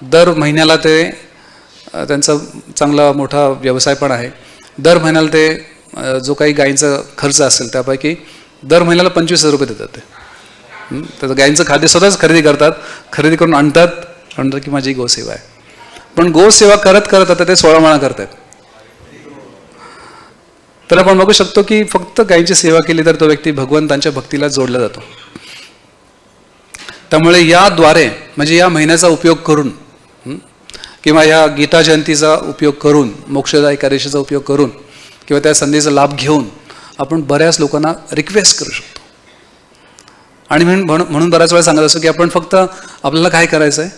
दर महिन्याला ते त्यांचा चांगला मोठा व्यवसाय पण आहे. दर महिन्याला ते जो काही गायींचा खर्च असेल त्यापैकी दर महिन्याला 25,000 रुपये देतात. ते त्याचं गायींचं खाद्य स्वतःच खरेदी करतात, खरेदी करून आणतात, म्हणतात की माझी गोसेवा आहे. पण गोसेवा करत करत आता ते 16 माळा करतात. तर आपण बघू शकतो की फक्त गायींची सेवा केली तर तो व्यक्ती भगवंतांच्या भक्तीला जोडला जातो. त्यामुळे याद्वारे म्हणजे या महिन्याचा उपयोग करून किंवा या गीता जयंतीचा उपयोग करून, मोक्षदा एकादशीचा उपयोग करून किंवा त्या संधीचा लाभ घेऊन आपण बऱ्याच लोकांना रिक्वेस्ट करू शकतो. आणि म्हणून बऱ्याच वेळा सांगत असतो की आपण फक्त आपल्याला काय करायचं आहे,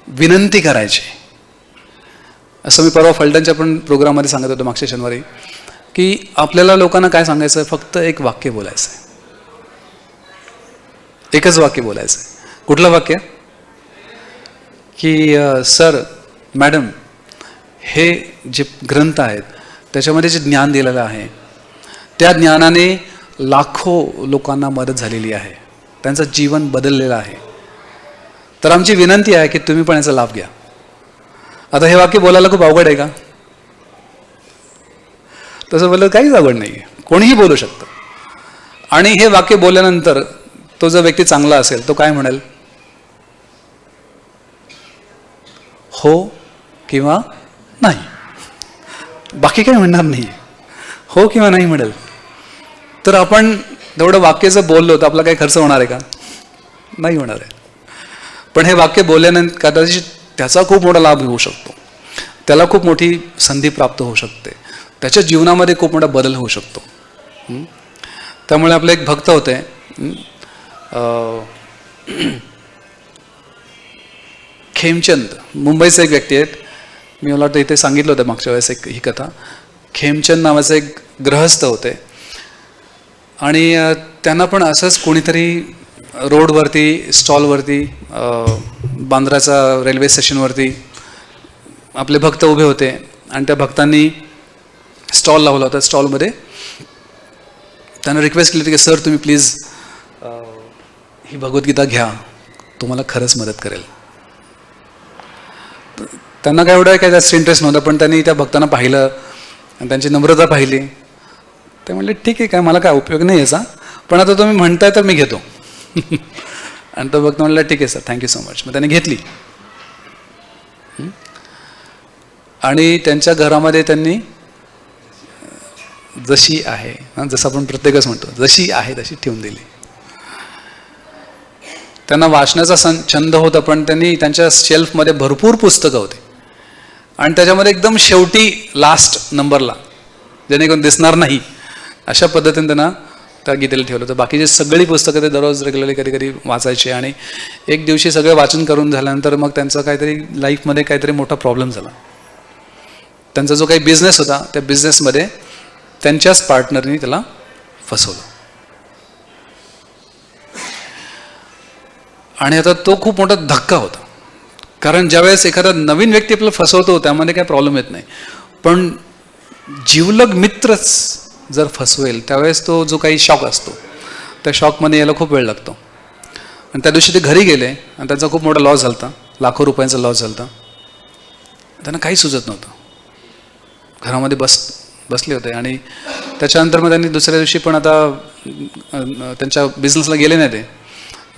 विनंती करायची. असं मी परवा फलटणच्या पण प्रोग्राममध्ये सांगत होतो मागच्या शनिवारी की आपल्याला लोकांना काय सांगायचं आहे, फक्त एक वाक्य बोलायचं आहे. एकच वाक्य बोलायचं आहे. कुठलं वाक्य? की सर मॅडम हे जे ग्रंथ आहेत त्याच्यामध्ये जे ज्ञान दिलेलं आहे त्या ज्ञानाने लाखो लोकांना मदत झालेली आहे, त्यांचं जीवन बदललेलं आहे. तर आमची विनंती आहे की तुम्ही पण याचा लाभ घ्या. आता हे वाक्य बोलायला खूप अवघड आहे का? तसं बोललं काहीच अवघड नाही आहे, कोणीही बोलू शकतं. आणि हे वाक्य बोलल्यानंतर तो जो व्यक्ती चांगला असेल तो काय म्हणेल? हो किंवा नाही, बाकी काही म्हणणार नाही. हो किंवा नाही म्हणेल. तर आपण तेवढं वाक्य जर बोललो तर आपला काही खर्च होणार आहे का? नाही होणार आहे. पण हे वाक्य बोलल्यानंतर कदाचित त्याचा खूप मोठा लाभ होऊ शकतो, त्याला खूप मोठी संधी प्राप्त होऊ शकते, त्याच्या जीवनामध्ये खूप मोठा बदल होऊ शकतो. त्यामुळे आपले एक भक्त होते, खेमचंद, मुंबईचे एक व्यक्ती आहेत. मी मला वाटतं इथे सांगितलं होतं मागच्या वेळेस एक ही कथा. खेमचंद नावाचे एक गृहस्थ होते आणि त्यांना पण असंच कोणीतरी रोडवरती स्टॉलवरती बांद्राचा रेल्वे स्टेशनवरती आपले भक्त उभे होते आणि त्या भक्तांनी स्टॉल लावला होता. स्टॉलमध्ये त्यांना रिक्वेस्ट केली होती की सर तुम्ही प्लीज ही भगवद्गीता घ्या, तुम्हाला खरंच मदत करेल. त्यांना काय एवढं काय जास्त इंटरेस्ट नव्हता, पण त्यांनी त्या भक्तांना पाहिलं आणि त्यांची नम्रता पाहिली. ते म्हणले ठीक आहे, काय मला काय उपयोग नाही याचा, पण आता तुम्ही म्हणताय तर मी घेतो. आणि तो भक्त म्हणला ठीक आहे सर, थँक्यू सो मच. मग त्याने घेतली आणि त्यांच्या घरामध्ये त्यांनी जशी आहे, जसं आपण प्रत्येकच म्हणतो, जशी आहे तशी ठेवून दिली. त्यांना वाचनाचा छंद होता, पण त्यांनी त्यांच्या शेल्फमध्ये भरपूर पुस्तकं होती आणि त्याच्यामध्ये एकदम शेवटी लास्ट नंबरला जेणेकरून दिसणार नाही अशा पद्धतीने त्यांना त्या गीतेला ठेवलं होतं. बाकीची सगळी पुस्तकं ते दररोज रेग्युलरली कधी कधी वाचायचे. आणि एक दिवशी सगळं वाचन करून झाल्यानंतर मग त्यांचा काहीतरी लाईफमध्ये काहीतरी मोठा प्रॉब्लेम झाला. त्यांचा जो काही बिझनेस होता त्या बिझनेसमध्ये त्यांच्याच पार्टनरनी त्याला फसवलं. आणि आता तो खूप मोठा धक्का होता, कारण ज्यावेळेस एखादा नवीन व्यक्ती आपल्याला फसवतो त्यामध्ये काही प्रॉब्लेम येत नाही, पण जीवलग मित्रच जर फसवेल त्यावेळेस तो जो काही शॉक असतो त्या शॉकमध्ये यायला खूप वेळ लागतो. आणि त्या दिवशी ते घरी गेले आणि त्यांचा खूप मोठा लॉस झाला होता, लाखो रुपयांचा लॉस झाला होता. त्यांना काही सुचत नव्हतं, घरामध्ये बसले होते. आणि त्याच्यानंतर मग त्यांनी दुसऱ्या दिवशी पण आता त्यांच्या बिझनेसला गेले नाही ते.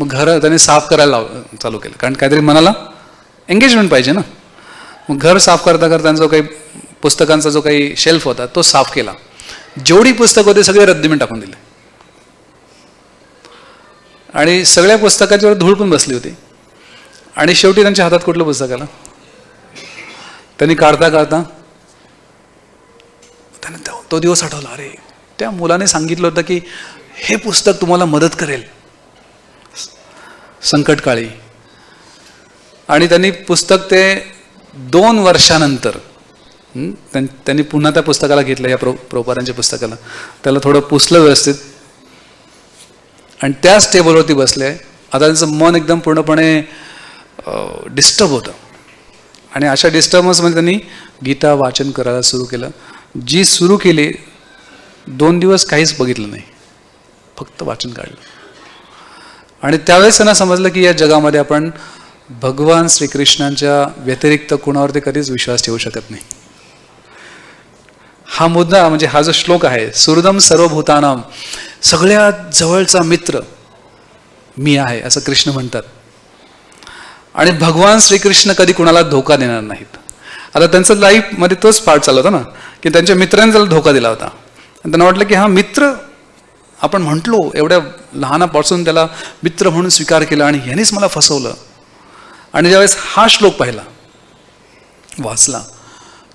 मग घर त्यांनी साफ करायला चालू केलं, कारण काहीतरी मनाला एंगेजमेंट पाहिजे ना. मग घर साफ करता करता त्यांचा जो काही पुस्तकांचा जो काही शेल्फ होता तो साफ केला. जेवढी पुस्तकं होती सगळे रद्दीमध्ये टाकून दिले. आणि सगळ्या पुस्तकाच्यावर धूळ पण बसली होती. आणि शेवटी त्यांच्या हातात कुठलं पुस्तक आलं? त्यांनी काढता काढता त्यांना तो दिवस आठवला. अरे, त्या मुलाने सांगितलं होतं की हे पुस्तक तुम्हाला मदत करेल संकटकाळी. आणि त्यांनी पुस्तक ते 2 वर्षानंतर त्यांनी पुन्हा त्या पुस्तकाला घेतलं, या प्रोपारांच्या पुस्तकाला. त्याला थोडं पुसलं व्यवस्थित आणि त्याच टेबलवरती बसले. आता त्यांचं मन एकदम पूर्णपणे डिस्टर्ब होतं. आणि अशा डिस्टर्बन्समध्ये त्यांनी गीता वाचन करायला सुरू केलं. जी सुरू केली 2 दिवस काहीच बघितलं नाही, फक्त वाचन काढलं. आणि त्यावेळेस त्यांना समजलं की या जगामध्ये आपण भगवान श्रीकृष्णांच्या व्यतिरिक्त कुणावरती कधीच विश्वास ठेवू शकत नाही. हा मुद्दा म्हणजे हा जो श्लोक आहे, सुहृदम सर्वभूतानाम, सगळ्यात जवळचा मित्र मी आहे असं कृष्ण म्हणतात. आणि भगवान श्रीकृष्ण कधी कुणाला धोका देणार नाहीत. आता त्यांचं लाईफमध्ये तोच पार्ट चालू होता ना, की त्यांच्या मित्रांनी त्याला धोका दिला होता. आणि त्यांना वाटलं की हा मित्र, आपण म्हटलो एवढ्या लहानापासून त्याला मित्र म्हणून स्वीकार केला आणि ह्यानेच मला फसवलं. आणि ज्यावेळेस हा श्लोक पाहिला, वाचला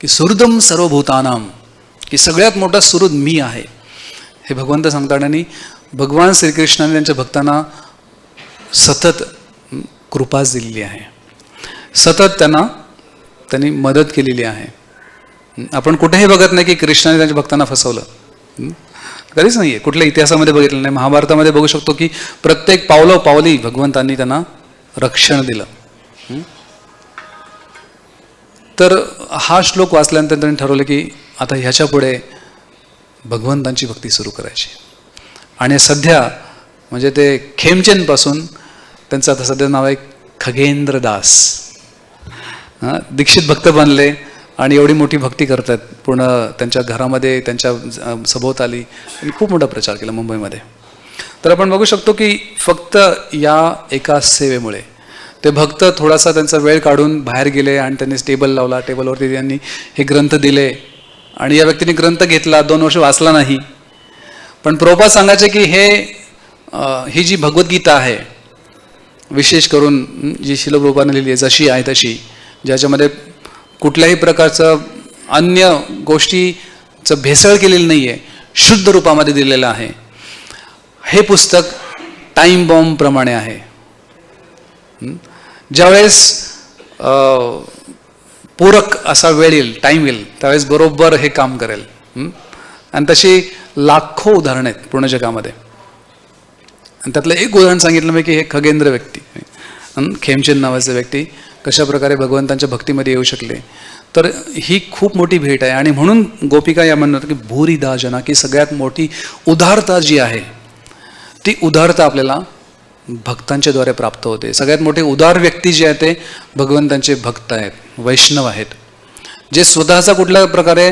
की सुहृदम सर्वभूतानाम, की सगळ्यात मोठा सुहृद मी आहे, हे भगवंत सांगतात. आणि भगवान श्रीकृष्णाने त्यांच्या भक्तांना सतत कृपाच दिलेली आहे, सतत त्यांनी मदत केलेली आहे. आपण कुठेही बघत नाही की कृष्णाने त्यांच्या भक्तांना फसवलं, कधीच नाही आहे. कुठल्या इतिहासामध्ये बघितलं नाही. महाभारतामध्ये बघू शकतो की प्रत्येक पावलोपावली भगवंतांनी त्यांना रक्षण दिलं. तर हा श्लोक वाचल्यानंतर त्यांनी ठरवलं की आता ह्याच्या पुढे भगवंतांची भक्ती सुरू करायची. आणि सध्या म्हणजे ते खेमचंदपासून त्यांचं आता सध्या नाव आहे खगेंद्र दास. दीक्षित भक्त बनले आणि एवढी मोठी भक्ती करतात. पूर्ण त्यांच्या घरामध्ये, त्यांच्या सभोवताली त्यांनी खूप मोठा प्रचार केला मुंबईमध्ये. तर आपण बघू शकतो की फक्त या एका सेवेमुळे ते भक्त थोडासा त्यांचा वेळ काढून बाहेर गेले आणि त्यांनी टेबल लावला. टेबलवरती त्यांनी हे ग्रंथ दिले आणि या व्यक्तीने ग्रंथ घेतला, 2 वर्ष वाचला नाही. पण प्रभुपाद सांगायचे की ही जी भगवद्गीता आहे, विशेष करून जी श्रील प्रभुपादांनी लिहिली आहे, जशी आहे तशी, ज्याच्यामध्ये कुठल्याही प्रकारचं अन्य गोष्टीचं भेसळ केलेलं नाही आहे, शुद्ध रूपामध्ये दिलेलं आहे. हे पुस्तक टाईम बॉम्ब प्रमाणे आहे. ज्यावेळेस पूरक असा वेळ येईल, टाईम येईल, त्यावेळेस बरोबर हे काम करेल. आणि तशी लाखो उदाहरणं आहेत पूर्ण जगामध्ये. आणि त्यातलं एक उदाहरण सांगितलं मी की हे खगेंद्र व्यक्ती, खेमचंद नावाचे व्यक्ती कशा प्रकारे भगवंतांच्या भक्तीमध्ये येऊ शकले. तर ही खूप मोठी भेट आहे. आणि म्हणून गोपिका या म्हणतात की भूरिदा जना, की सगळ्यात मोठी उदारता जी आहे ती उदारता आपल्याला भक्तांच्या द्वारे प्राप्त होते. सगळ्यात मोठे उदार व्यक्ती जे आहेत ते भगवंतांचे भक्त आहेत, वैष्णव आहेत, जे स्वतःचा कुठल्या प्रकारे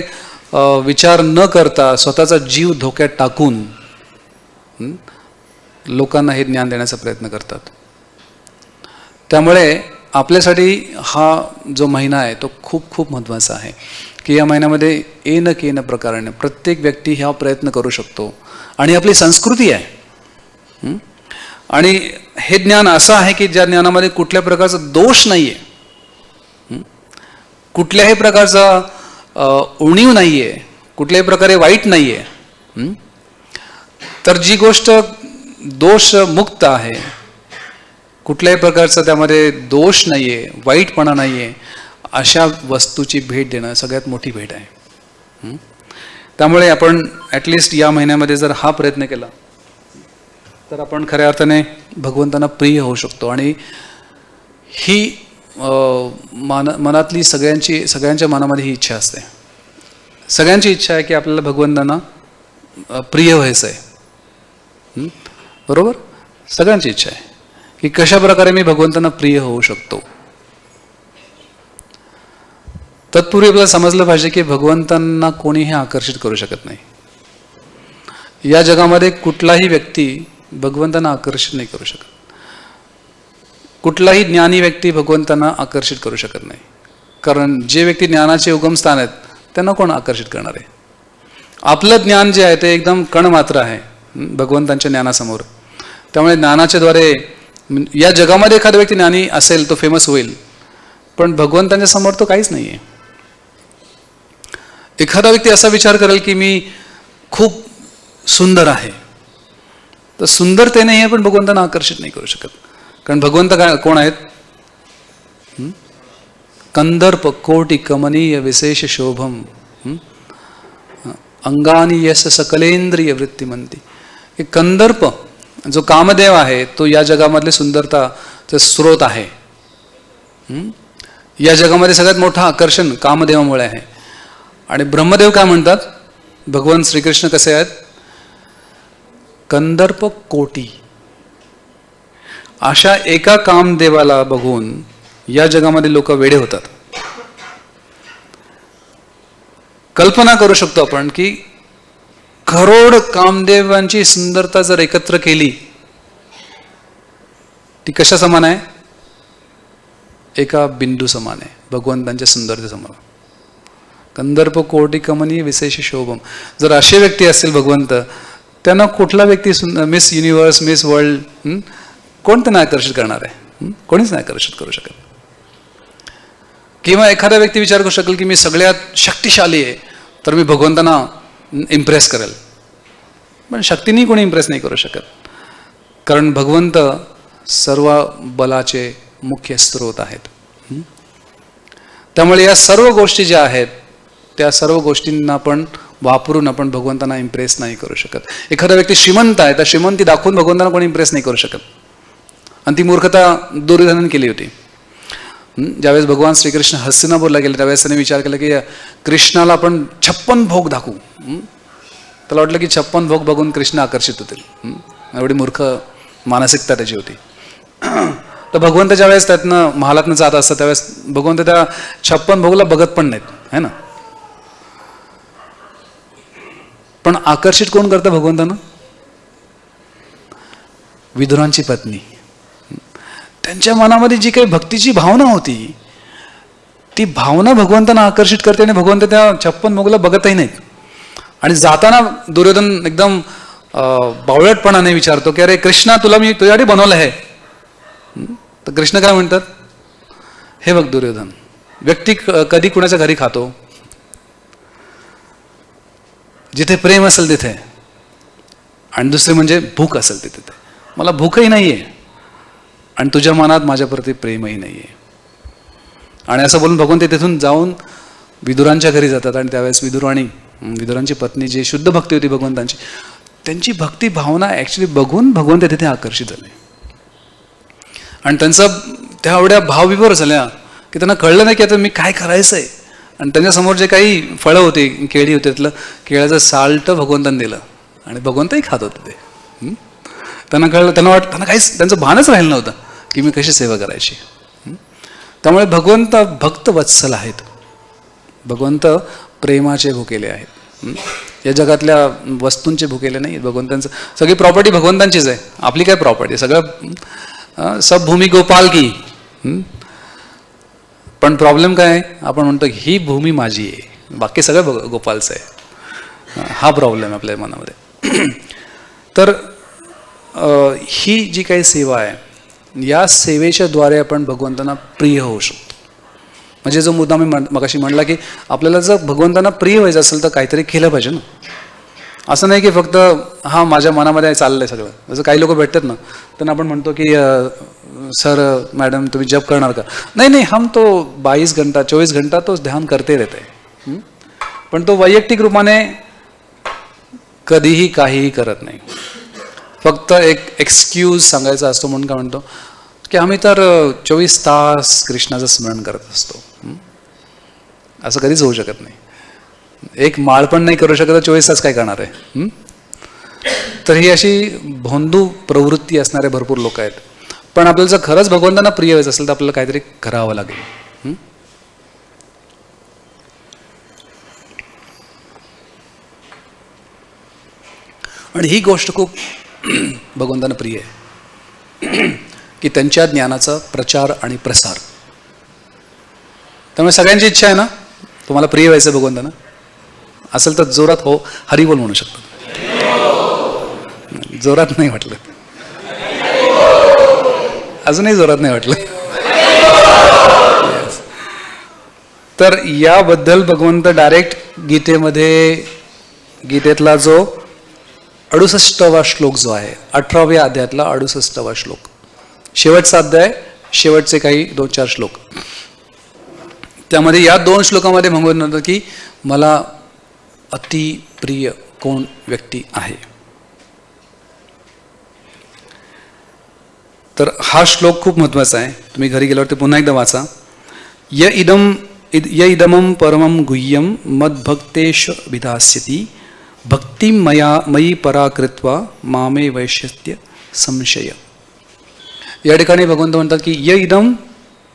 विचार न करता स्वतःचा जीव धोक्यात टाकून लोकांना हे ज्ञान देण्याचा प्रयत्न करतात. त्यामुळे आपल्यासाठी हा जो महिना आहे तो खूप खूप महत्त्वाचा आहे की या महिन्यामध्ये येन केन प्रकाराने प्रत्येक व्यक्ती हा प्रयत्न करू शकतो. आणि आपली संस्कृती आहे. आणि हे ज्ञान असं आहे की ज्या ज्ञानामध्ये कुठल्या प्रकारचा दोष नाही आहे, कुठल्याही प्रकारचा उणीव नाही आहे, कुठल्याही प्रकारे वाईट नाही आहे. तर जी गोष्ट दोषमुक्त आहे, कुठल्याही प्रकारचा त्यामध्ये दोष नाही आहे, वाईटपणा नाही आहे, अशा वस्तूची भेट देणं सगळ्यात मोठी भेट आहे. त्यामुळे आपण ॲटलिस्ट या महिन्यामध्ये जर हा प्रयत्न केला तर आपण खऱ्या अर्थाने भगवंतांना प्रिय होऊ शकतो. आणि ही मनातली सगळ्यांच्या मनामध्ये ही इच्छा असते. सगळ्यांची इच्छा आहे की आपल्याला भगवंतांना प्रिय व्हायचं आहे. बरोबर, सगळ्यांची इच्छा आहे की कशा प्रकारे मी भगवंतांना प्रिय होऊ शकतो. तत्पूर्वी आपल्याला समजलं पाहिजे की भगवंतांना कोणीही आकर्षित करू शकत नाही. या जगामध्ये कुठलाही व्यक्ती भगवंतांना आकर्षित नाही करू शकत. कुठलाही ज्ञानी व्यक्ती भगवंतांना आकर्षित करू शकत नाही. कारण जे व्यक्ती ज्ञानाचे उगमस्थान आहेत त्यांना कोण आकर्षित करणार आहे? आपलं ज्ञान जे आहे ते एकदम कण मात्र आहे भगवंतांच्या ज्ञानासमोर. त्यामुळे ज्ञानाच्या द्वारे या जगामध्ये एखादा व्यक्ती ज्ञानी असेल, तो फेमस होईल, पण भगवंतांच्या समोर तो काहीच नाही आहे. एखादा व्यक्ती असा विचार करेल की मी खूप सुंदर आहे, तर सुंदरतेने आहे पण भगवंतांना आकर्षित नाही करू शकत. कारण भगवंत काय कोण आहेत? कंदर्प कोटी कमनीय विशेष शोभम अंगानी यश सकलेंद्रिय वृत्ती म्हणते. एक कंदर्प जो कामदेव आहे, तो या जगामधले सुंदरताचा स्रोत आहे. या जगामध्ये सगळ्यात मोठं आकर्षण कामदेवामुळे आहे. आणि ब्रह्मदेव काय म्हणतात? भगवान श्रीकृष्ण कसे आहेत? कंदर्प कोटी. अशा एका कामदेवाला बघून या जगामध्ये लोक वेडे होतात. कल्पना करू शकतो आपण की करोड कामदेवांची सुंदरता जर एकत्र केली, ती कशा समान आहे? एका बिंदू समान आहे, भगवंतांच्या सुंदरते समान. कंदर्प कोटी कमनीय विशेष शोभम. जर असे व्यक्ती असतील भगवंत, त्यांना कुठला व्यक्ती मिस युनिव्हर्स, मिस वर्ल्ड, कोण त्यांना आकर्षित करणार आहे? कोणीच नाही आकर्षित करू शकत. किंवा एखादा व्यक्ती विचार करू शकेल की मी सगळ्यात शक्तिशाली आहे, तर मी भगवंतांना इम्प्रेस करेल. पण शक्तीने कोणी इम्प्रेस नाही करू शकत, कारण भगवंत सर्व बलाचे मुख्य स्रोत आहेत. त्यामुळे या सर्व गोष्टी ज्या आहेत, त्या सर्व गोष्टींना आपण वापरून आपण भगवंतांना इम्प्रेस नाही करू शकत. एखादा व्यक्ती श्रीमंत आहे, तर श्रीमंती दाखवून भगवंतांना कोणी इम्प्रेस नाही करू शकत. आणि ती मूर्खता दुर्योधनाने केली होती. ज्यावेळेस भगवान श्रीकृष्ण हस्तिनापूरला गेले, त्यावेळेस त्याने विचार केला की कृष्णाला आपण 56 भोग दाखवू. त्याला वाटलं की 56 भोग बघून कृष्ण आकर्षित होतील. एवढी मूर्ख मानसिकता त्याची होती. तर भगवंत ज्यावेळेस त्यातनं महालातनं जात असतात, त्यावेळेस भगवंत त्या 56 भोगला बघत पण नाहीत, है ना. पण आकर्षित कोण करतं भगवंतानं? विदुरांची पत्नी. त्यांच्या मनामध्ये जी काही भक्तीची भावना होती, ती भावना भगवंतांना आकर्षित करते, आणि भगवंत त्या 56 भोगला बघतही नाहीत. आणि जाताना दुर्योधन एकदम बावळटपणाने विचारतो की अरे कृष्णा, तुला मी तुझ्यासाठी बनवलं आहे. तर कृष्ण काय म्हणतात? हे बघ दुर्योधन, व्यक्ती कधी कुणाच्या घरी खातो? जिथे प्रेम असेल तिथे, आणि दुसरे म्हणजे भूक असेल तिथे. मला भूकही नाहीये आणि तुझ्या मनात माझ्याप्रती प्रेमही नाहीये. आणि असं बोलून भगवंत तिथून जाऊन विदुरांच्या घरी जातात. आणि त्यावेळेस विदुरांची पत्नी, जी शुद्ध भक्ती होती भगवंतांची, त्यांची भक्ती भावना ॲक्च्युली बघून भगवंत तिथे आकर्षित झाले. आणि त्यांचा त्या एवढ्या भावविभोर झाल्या की त्यांना कळलं नाही की आता मी काय करायचं आहे. आणि त्यांच्यासमोर जे काही फळं होती, केळी होती, त्यातलं केळ्याचं साल्ट भगवंतांनी दिलं आणि भगवंतही खात होते ते. त्यांना कळलं, त्यांना काहीच त्यांचं भानच राहिलं नव्हतं की मी कशी सेवा करायची. त्यामुळे भगवंत भक्त वत्सल आहेत. भगवंत प्रेमाचे भुकेले आहेत. या जगातल्या वस्तूंचे भुकेले नाही. भगवंतांचं सगळी प्रॉपर्टी भगवंतांचीच आहे, आपली काय प्रॉपर्टी? सगळं सब भूमी गोपाल की. पण प्रॉब्लेम काय आहे? आपण म्हणतो ही भूमी माझी आहे, बाकी सगळं गोपालचं आहे. हा प्रॉब्लेम आहे आपल्या मनामध्ये. तर ही जी काही सेवा आहे, या सेवेच्या द्वारे आपण भगवंतांना प्रिय होऊ शकतो. म्हणजे जो मुद्दा मी मगाशी म्हणला की आपल्याला जर भगवंतांना प्रिय व्हायचं असेल तर काहीतरी केलं पाहिजे ना. असं नाही की फक्त हा माझ्या मनामध्ये चाललंय सगळं. जसं काही लोक भेटतात ना, त्यांना आपण म्हणतो की सर मॅडम तुम्ही जप करणार का? नाही, हम तो 22 घंटा 24 घंटा तो ध्यान करते रहते. पण तो वैयक्तिक रूपाने कधीही काहीही करत नाही. फक्त एक एक्सक्यूज सांगायचा असतो म्हणून काय म्हणतो की आम्ही तर 24 तास कृष्णाचं स्मरण करत असतो. असं कधीच होऊ शकत नाही. एक माळ पण नाही करू शकत तर 24 तास काय करणार आहे? तर ही अशी भोंदू प्रवृत्ती असणारे भरपूर लोक आहेत. पण आपल्याला जर खरंच भगवंतांना प्रिय व्हायचं असेल तर आपल्याला काहीतरी करावं लागेल. आणि ही गोष्ट खूप भगवंतांना प्रिय आहे की त्यांच्या ज्ञानाचा प्रचार आणि प्रसार. त्यामुळे सगळ्यांची इच्छा आहे ना, तुम्हाला प्रिय व्हायचं भगवंतांना असेल तर जोरात हो हरिबोल म्हणू शकतो. जोरात नाही म्हटलं. अजूनही जोरात नाही वाटलं. Yes. तर याबद्दल भगवंत डायरेक्ट गीतेतला जो 68वा श्लोक जो आहे, 18व्या अध्यायातला 68वा श्लोक, शेवटचा अध्याय, शेवटचे काही 2-4 श्लोक, त्यामध्ये या 2 श्लोकामध्ये भगवंत म्हणतात की मला अतिप्रिय कोण व्यक्ती आहे. तर हा श्लोक खूप महत्त्वाचा आहे. तुम्ही घरी गेल्यावरती पुन्हा एकदा वाचा. य इदमं परमं गुह्यं मद्भक्तेश विधास्यति भक्ती मयी परा कृत्वा मामे वैशिष्ट्य संशय. या ठिकाणी भगवंत म्हणतात की य इदम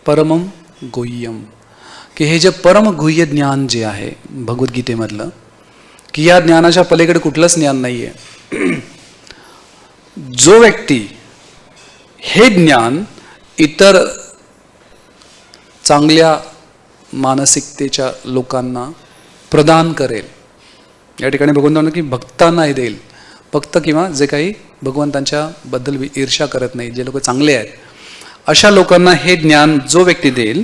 परमं गुह्यम, की हे जे परम गुह्य ज्ञान जे आहे भगवद्गीतेमधलं, की या ज्ञानाच्या पलीकडे कुठलंच ज्ञान नाही आहे. जो व्यक्ती हे ज्ञान इतर चांगल्या मानसिकतेच्या लोकांना प्रदान करेल, या ठिकाणी भगवंत म्हणतात की भक्तांना हे देईल. भक्त किंवा जे काही भगवंतांच्या बद्दल ईर्ष्या करत नाही, जे लोक चांगले आहेत, अशा लोकांना हे ज्ञान जो व्यक्ती देईल,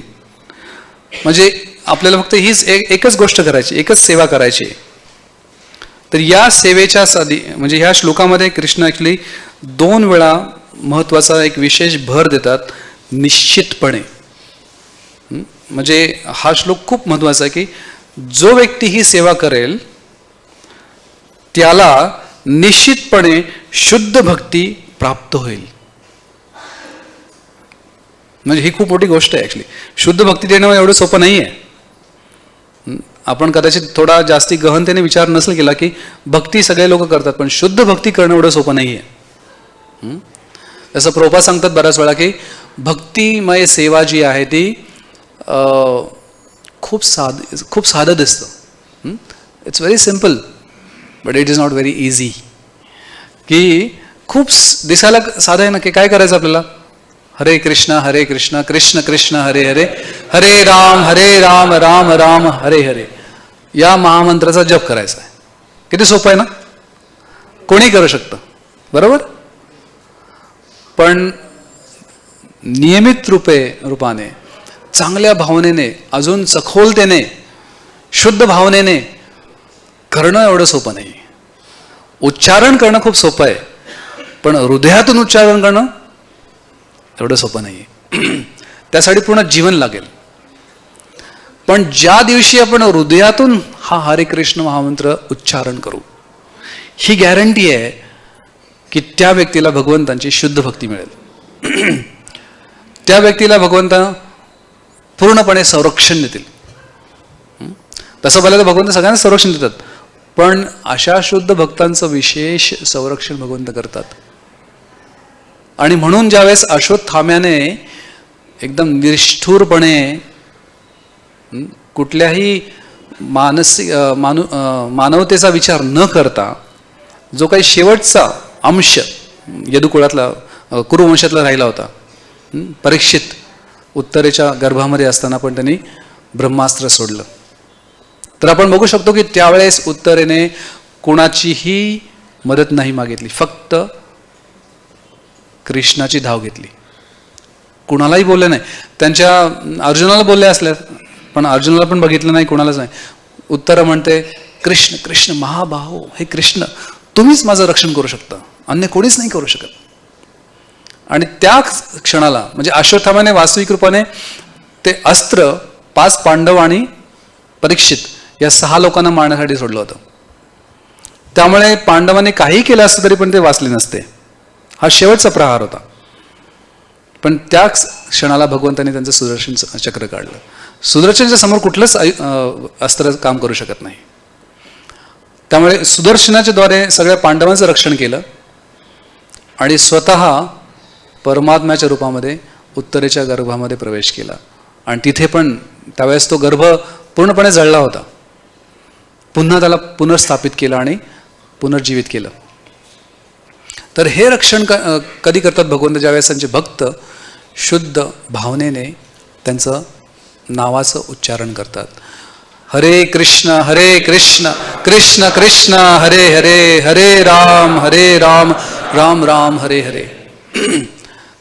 म्हणजे आपल्याला फक्त हीच एकच गोष्ट करायची, एकच सेवा करायची. तर या सेवेच्या साधी म्हणजे ह्या श्लोकामध्ये कृष्ण ॲक्च्युली 2 वेळा महत्त्वाचा एक विशेष भर देतात, निश्चितपणे. म्हणजे हा श्लोक खूप महत्त्वाचा आहे की जो व्यक्ती ही सेवा करेल त्याला निश्चितपणे शुद्ध भक्ती प्राप्त होईल. म्हणजे ही खूप मोठी गोष्ट आहे ॲक्च्युली. शुद्ध भक्ती देणं एवढं सोपं नाही आहे. आपण कदाचित थोडा जास्ती गहनतेने विचार नसेल केला की भक्ती सगळे लोक करतात, पण शुद्ध भक्ती करणं एवढं सोपं नाही आहे. जसं प्रभुपाद सांगतात बऱ्याच वेळा की भक्तिमय सेवा जी आहे ती खूप साधं दिसतं. It's very simple but it is not very easy. की खूप दिसायला साधं आहे ना, की काय करायचं आपल्याला, हरे कृष्ण कृष्ण कृष्ण हरे हरे, हरे राम राम राम हरे हरे, या महामंत्राचा जप करायचा आहे. किती सोपं आहे ना, कोणी करू शकतं, बरोबर. पण नियमित रूपाने चांगल्या भावनेने, अजून सखोलतेने, शुद्ध भावनेने करणं एवढं सोपं नाही. उच्चारण करणं खूप सोपं आहे, पण हृदयातून उच्चारण करणं एवढं सोपं नाही. त्यासाठी पूर्ण जीवन लागेल. पण ज्या दिवशी आपण हृदयातून हा हरे कृष्ण महामंत्र उच्चारण करू, ही गॅरंटी आहे की त्या व्यक्तीला भगवंतांची शुद्ध भक्ती मिळेल. त्या व्यक्तीला भगवंत पूर्णपणे संरक्षण देतील. तसं पाहिलं तर भगवंत सगळ्यांना संरक्षण देतात, पण अशा शुद्ध भक्तांचं विशेष संरक्षण भगवंत करतात. आणि म्हणून ज्यावेळेस अश्वत्थाम्याने एकदम निष्ठुरपणे कुठल्याही मानवतेचा विचार न करता जो काही शेवटचा अंश यदुकुळातला कुरुवंशातला राहिला होता, परीक्षित, उत्तरेच्या गर्भामध्ये असताना पण त्यांनी ब्रह्मास्त्र सोडलं. तर आपण बघू शकतो की त्यावेळेस उत्तरेने कोणाचीही मदत नाही मागितली, फक्त कृष्णाची धाव घेतली. कुणालाही बोलले नाही. त्यांच्या अर्जुनाला बोलले असल्या, पण अर्जुनाला पण बघितलं नाही, कोणालाच नाही. उत्तर म्हणते कृष्ण कृष्ण महाबाहो, हे कृष्ण तुम्हीच माझं रक्षण करू शकता, अन्य कोणीच नाही करू शकत. आणि त्या क्षणाला म्हणजे अश्वत्थामाने वास्तविक रूपाने ते अस्त्र 5 पांडव आणि परीक्षित या 6 लोकांना मारण्यासाठी सोडलं होतं. त्यामुळे पांडवांनी काही केलं असतं तरी पण ते वाचले नसते. हा शेवटचा प्रहार होता. पण त्या क्षणाला भगवंतांनी त्यांचं सुदर्शन चक्र काढलं. सुदर्शनच्या समोर कुठलंच अस्त्र काम करू शकत नाही. त्यामुळे सुदर्शनाच्या द्वारे सगळ्या पांडवांचं रक्षण केलं आणि स्वतः परमात्म्याच्या रूपामध्ये उत्तरेच्या गर्भामध्ये प्रवेश केला. आणि तिथे पण त्यावेळेस तो गर्भ पूर्णपणे जळला होता. पुन्हा त्याला पुनर्स्थापित केलं आणि पुनर्जीवित केलं. तर हे रक्षण कधी करतात भगवंत, ज्यावेळेस त्यांचे भक्त शुद्ध भावनेने त्यांचं नावाचं उच्चारण करतात. हरे कृष्ण कृष्ण कृष्ण हरे हरे, हरे राम राम राम हरे हरे.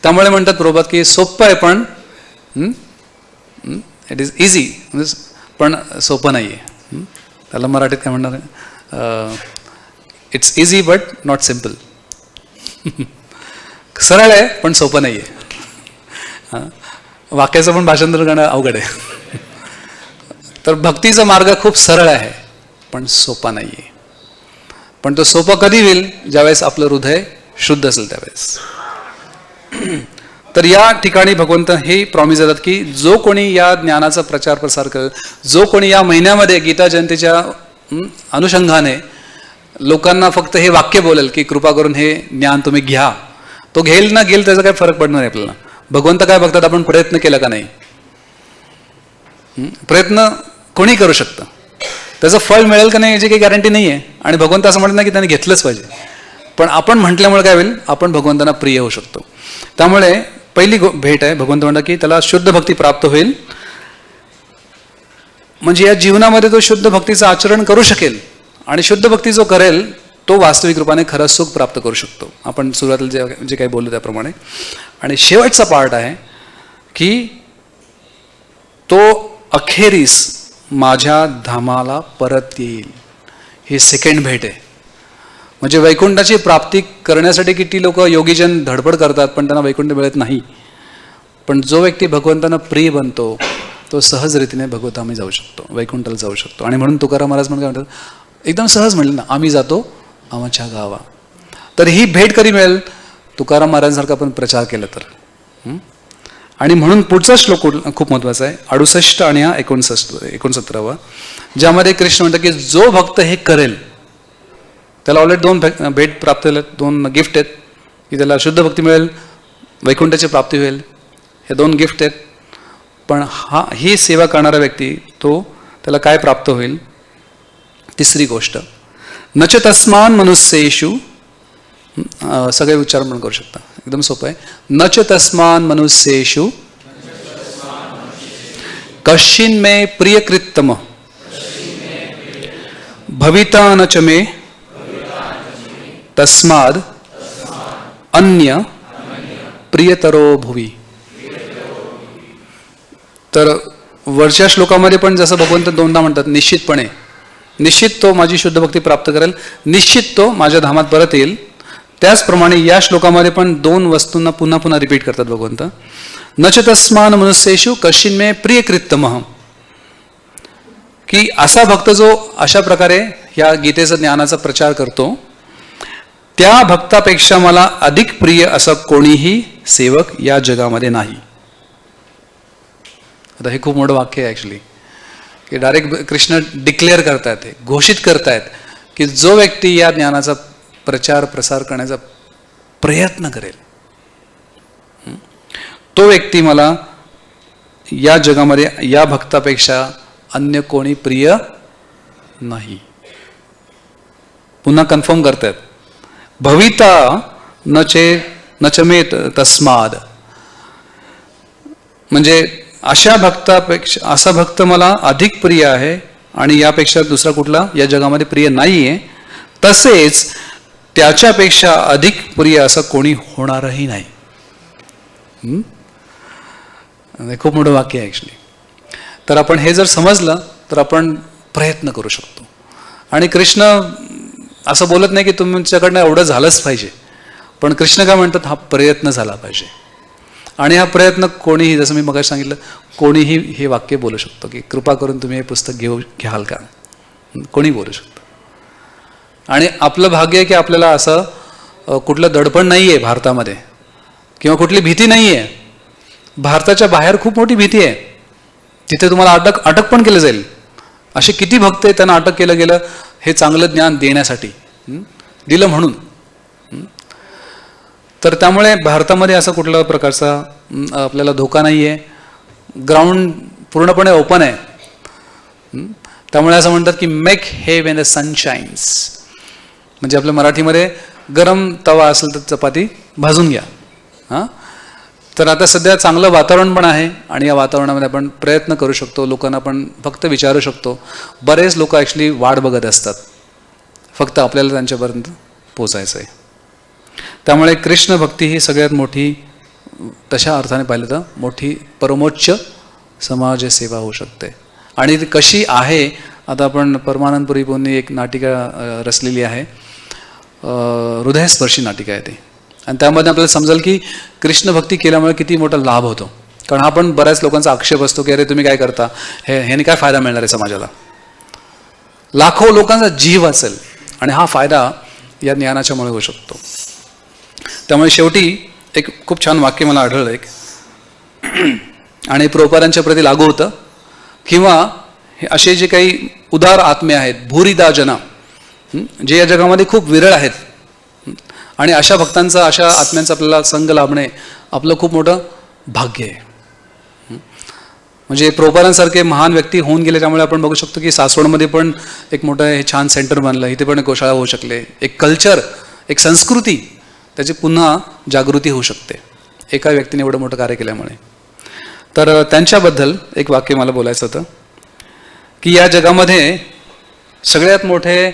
त्यामुळे म्हणतात प्रभुपाद की सोपं आहे पण इट इज इझी, पण सोपं नाही आहे. त्याला मराठीत काय म्हणणार, it's easy but not simple. सरळ आहे पण सोपं नाही आहे. वाक्याचं पण भाषांतर करणं अवघड आहे. तर भक्तीचा मार्ग खूप सरळ आहे पण सोपा नाही आहे. पण तो सोपा कधी होईल, ज्यावेळेस आपलं हृदय शुद्ध असेल त्यावेळेस. तर या ठिकाणी भगवंत हे प्रॉमिस देतात की जो कोणी या ज्ञानाचा प्रचार प्रसार करेल, जो कोणी या महिन्यामध्ये गीता जयंतीच्या अनुषंगाने लोकांना फक्त हे वाक्य बोलेल की कृपा करून हे ज्ञान तुम्ही घ्या, तो घेईल ना घेईल त्याचा काय फरक पडणार आहे आपल्याला. भगवंत काय बघतात, आपण प्रयत्न केला का नाही. प्रयत्न कोणी करू शकतं, त्याचं फळ मिळेल का नाही याची काही गॅरंटी नाही आहे. आणि भगवंत असं म्हणत नाही की त्याने घेतलंच पाहिजे, पण आपण म्हटल्यामुळे काय होईल, आपण भगवंतांना प्रिय होऊ शकतो. त्यामुळे पहिली भेट आहे, भगवंत म्हणतात की त्याला शुद्ध भक्ती प्राप्त होईल, म्हणजे या जीवनामध्ये तो शुद्ध भक्तीचं आचरण करू शकेल. आणि शुद्ध भक्ती जो करेल तो वास्तविक रूपाने खरं सुख प्राप्त करू शकतो. आपण सुरुवातीला जे काही बोललो त्याप्रमाणे. आणि शेवटचा पार्ट आहे की तो अखेरीस माझ्या धामाला परत येईल. ही सेकंड भेट आहे. म्हणजे वैकुंठाची प्राप्ती करण्यासाठी किती लोक योगीजन धडपड करतात पण त्यांना वैकुंठ मिळत नाही. पण जो व्यक्ती भगवंतांना प्रिय बनतो तो सहजरीतीने भगवंतामी जाऊ शकतो, वैकुंठाला जाऊ शकतो. आणि म्हणून तुकाराम महाराज म्हणून काय म्हणतात, एकदम सहज म्हणलं ना, आम्ही जातो आमच्या गावा. तर ही भेट कधी मिळेल, तुकाराम महाराजांसारखा आपण प्रचार केला तर. आणि म्हणून पुढचा श्लोक खूप महत्त्वाचा आहे, 68 आणि हा 69, ज्यामध्ये कृष्ण म्हणतात की जो भक्त हे करेल त्याला ऑलरेडी 2 भेट प्राप्त झाल्यात, 2 गिफ्ट आहेत की त्याला शुद्ध भक्ती मिळेल, वैकुंठाची प्राप्ती होईल. हे 2 गिफ्ट आहेत. पण ही सेवा करणारा व्यक्ती त्याला काय प्राप्त होईल. तिसरी गोष्ट, नच तस्मान मनुष्येषु, सगळे उच्चारण पण करू शकता, एकदम सोपं आहे. नच तस्मान मनुष्येषु कश्चिन मे प्रियकृत्तम भविता न च मे तस्माद अन्य प्रियतरो भुवी. तर वरच्या श्लोकामध्ये पण जसं भगवंत 2दा म्हणतात, निश्चितपणे, निश्चित तो माझी शुद्ध भक्ती प्राप्त करेल, निश्चित तो माझ्या धामात परत येईल. त्याचप्रमाणे या श्लोकामध्ये पण 2 वस्तूंना पुन्हा पुन्हा रिपीट करतात भगवंत. नच तस्मान मनुष्येषु कश्चिन मे प्रियकृत्तमः, की असा भक्त जो अशा प्रकारे या गीतेचा ज्ञानाचा प्रचार करतो, त्या भक्तापेक्षा मला अधिक प्रिय असं कोणीही सेवक या जगामध्ये नाही. आता हे खूप मोठं वाक्य आहे ॲक्च्युली, की डायरेक्ट कृष्ण डिक्लेअर करतायत, घोषित करतायत की जो व्यक्ती या ज्ञानाचा प्रचार प्रसार करण्याचा प्रयत्न करेल तो व्यक्ती मला या जगामध्ये या भक्तापेक्षा अन्य कोणी प्रिय नाही. पुन्हा कन्फर्म करतायत, भविता नच मे तस्माद, म्हणजे अशा भक्तापेक्षा असा भक्त मला अधिक प्रिय आहे आणि यापेक्षा दुसरा कुठला या जगामध्ये प्रिय नाही आहे. तसेच त्याच्यापेक्षा अधिक प्रिय असं कोणी होणारही नाही. खूप मोठं वाक्य आहे ॲक्च्युली. तर आपण हे जर समजलं तर आपण प्रयत्न करू शकतो. आणि कृष्ण असं बोलत नाही की तुमच्याकडनं एवढं झालंच पाहिजे, पण कृष्ण काय म्हणतात, हा प्रयत्न झाला पाहिजे. आणि हा प्रयत्न कोणीही, जसं मी मगाशी सांगितलं, कोणीही हे वाक्य बोलू शकतो की कृपा करून तुम्ही हे पुस्तक घ्याल का, कोणी बोलू शकतो. आणि आपलं भाग्य आहे की आपल्याला असं कुठलं दडपण नाही आहे भारतामध्ये, किंवा कुठली भीती नाही आहे. भारताच्या बाहेर खूप मोठी भीती आहे, तिथे तुम्हाला अटक पण केलं जाईल. असे किती भक्त आहेत त्यांना अटक केलं गेलं हे चांगलं ज्ञान देण्यासाठी, दिलं म्हणून. तर त्यामुळे भारतामध्ये असा कुठला प्रकारचा आपल्याला धोका नाही आहे. ग्राउंड पूर्णपणे ओपन आहे. त्यामुळे असं म्हणतात की मेक हे वेन द सन शाईन्स, म्हणजे आपल्या मराठीमध्ये गरम तवा असेल तर चपाती भाजून घ्या. तर आता सध्या चांगलं वातावरण पण आहे आणि या वातावरणामध्ये आपण प्रयत्न करू शकतो, लोकांना आपण फक्त विचारू शकतो. बरेच लोक ॲक्च्युली वाट बघत असतात, फक्त आपल्याला त्यांच्यापर्यंत पोचायचं आहे. त्यामुळे कृष्ण भक्ती ही सगळ्यात मोठी तशा अर्थाने पाहिलं तर मोठी परमोच्च समाजसेवा होऊ शकते. आणि ती कशी आहे, आता आपण परमानंद पुरीपोंनी एक नाटिका रचलेली आहे, हृदयस्पर्शी नाटिका आहे ती. आणि त्यामध्ये आपल्याला समजेल की कृष्ण भक्ती केल्यामुळे किती मोठा लाभ होतो. कारण हा पण बऱ्याच लोकांचा आक्षेप असतो की अरे तुम्ही काय करता, ह्याने काय फायदा मिळणार आहे समाजाला. लाखो लोकांचा जीव असेल आणि हा फायदा या ज्ञानाच्यामुळे होऊ शकतो. त्यामुळे शेवटी एक खूप छान वाक्य मला आढळलं एक, आणि प्रभुपादांच्या प्रती लागू होतं, किंवा असे जे काही उदार आत्मे आहेत, भूरिदा जना, जे या जगामध्ये खूप विरळ आहेत, आणि अशा भक्तांचा, अशा आत्म्यांचा आपल्याला संग लाभणे आपलं खूप मोठं भाग्य आहे. म्हणजे प्रभुपादांसारखे महान व्यक्ती होऊन गेले, त्यामुळे आपण बघू शकतो की सासवडमध्ये पण एक मोठं हे छान सेंटर बनलं, इथे पण एक गोशाळा होऊ शकले, एक कल्चर, एक संस्कृती त्याची पुन्हा जागृती होऊ शकते एका व्यक्तीने एवढं मोठं कार्य केल्यामुळे. तर त्यांच्याबद्दल एक वाक्य मला बोलायचं होतं की या जगामध्ये सगळ्यात मोठे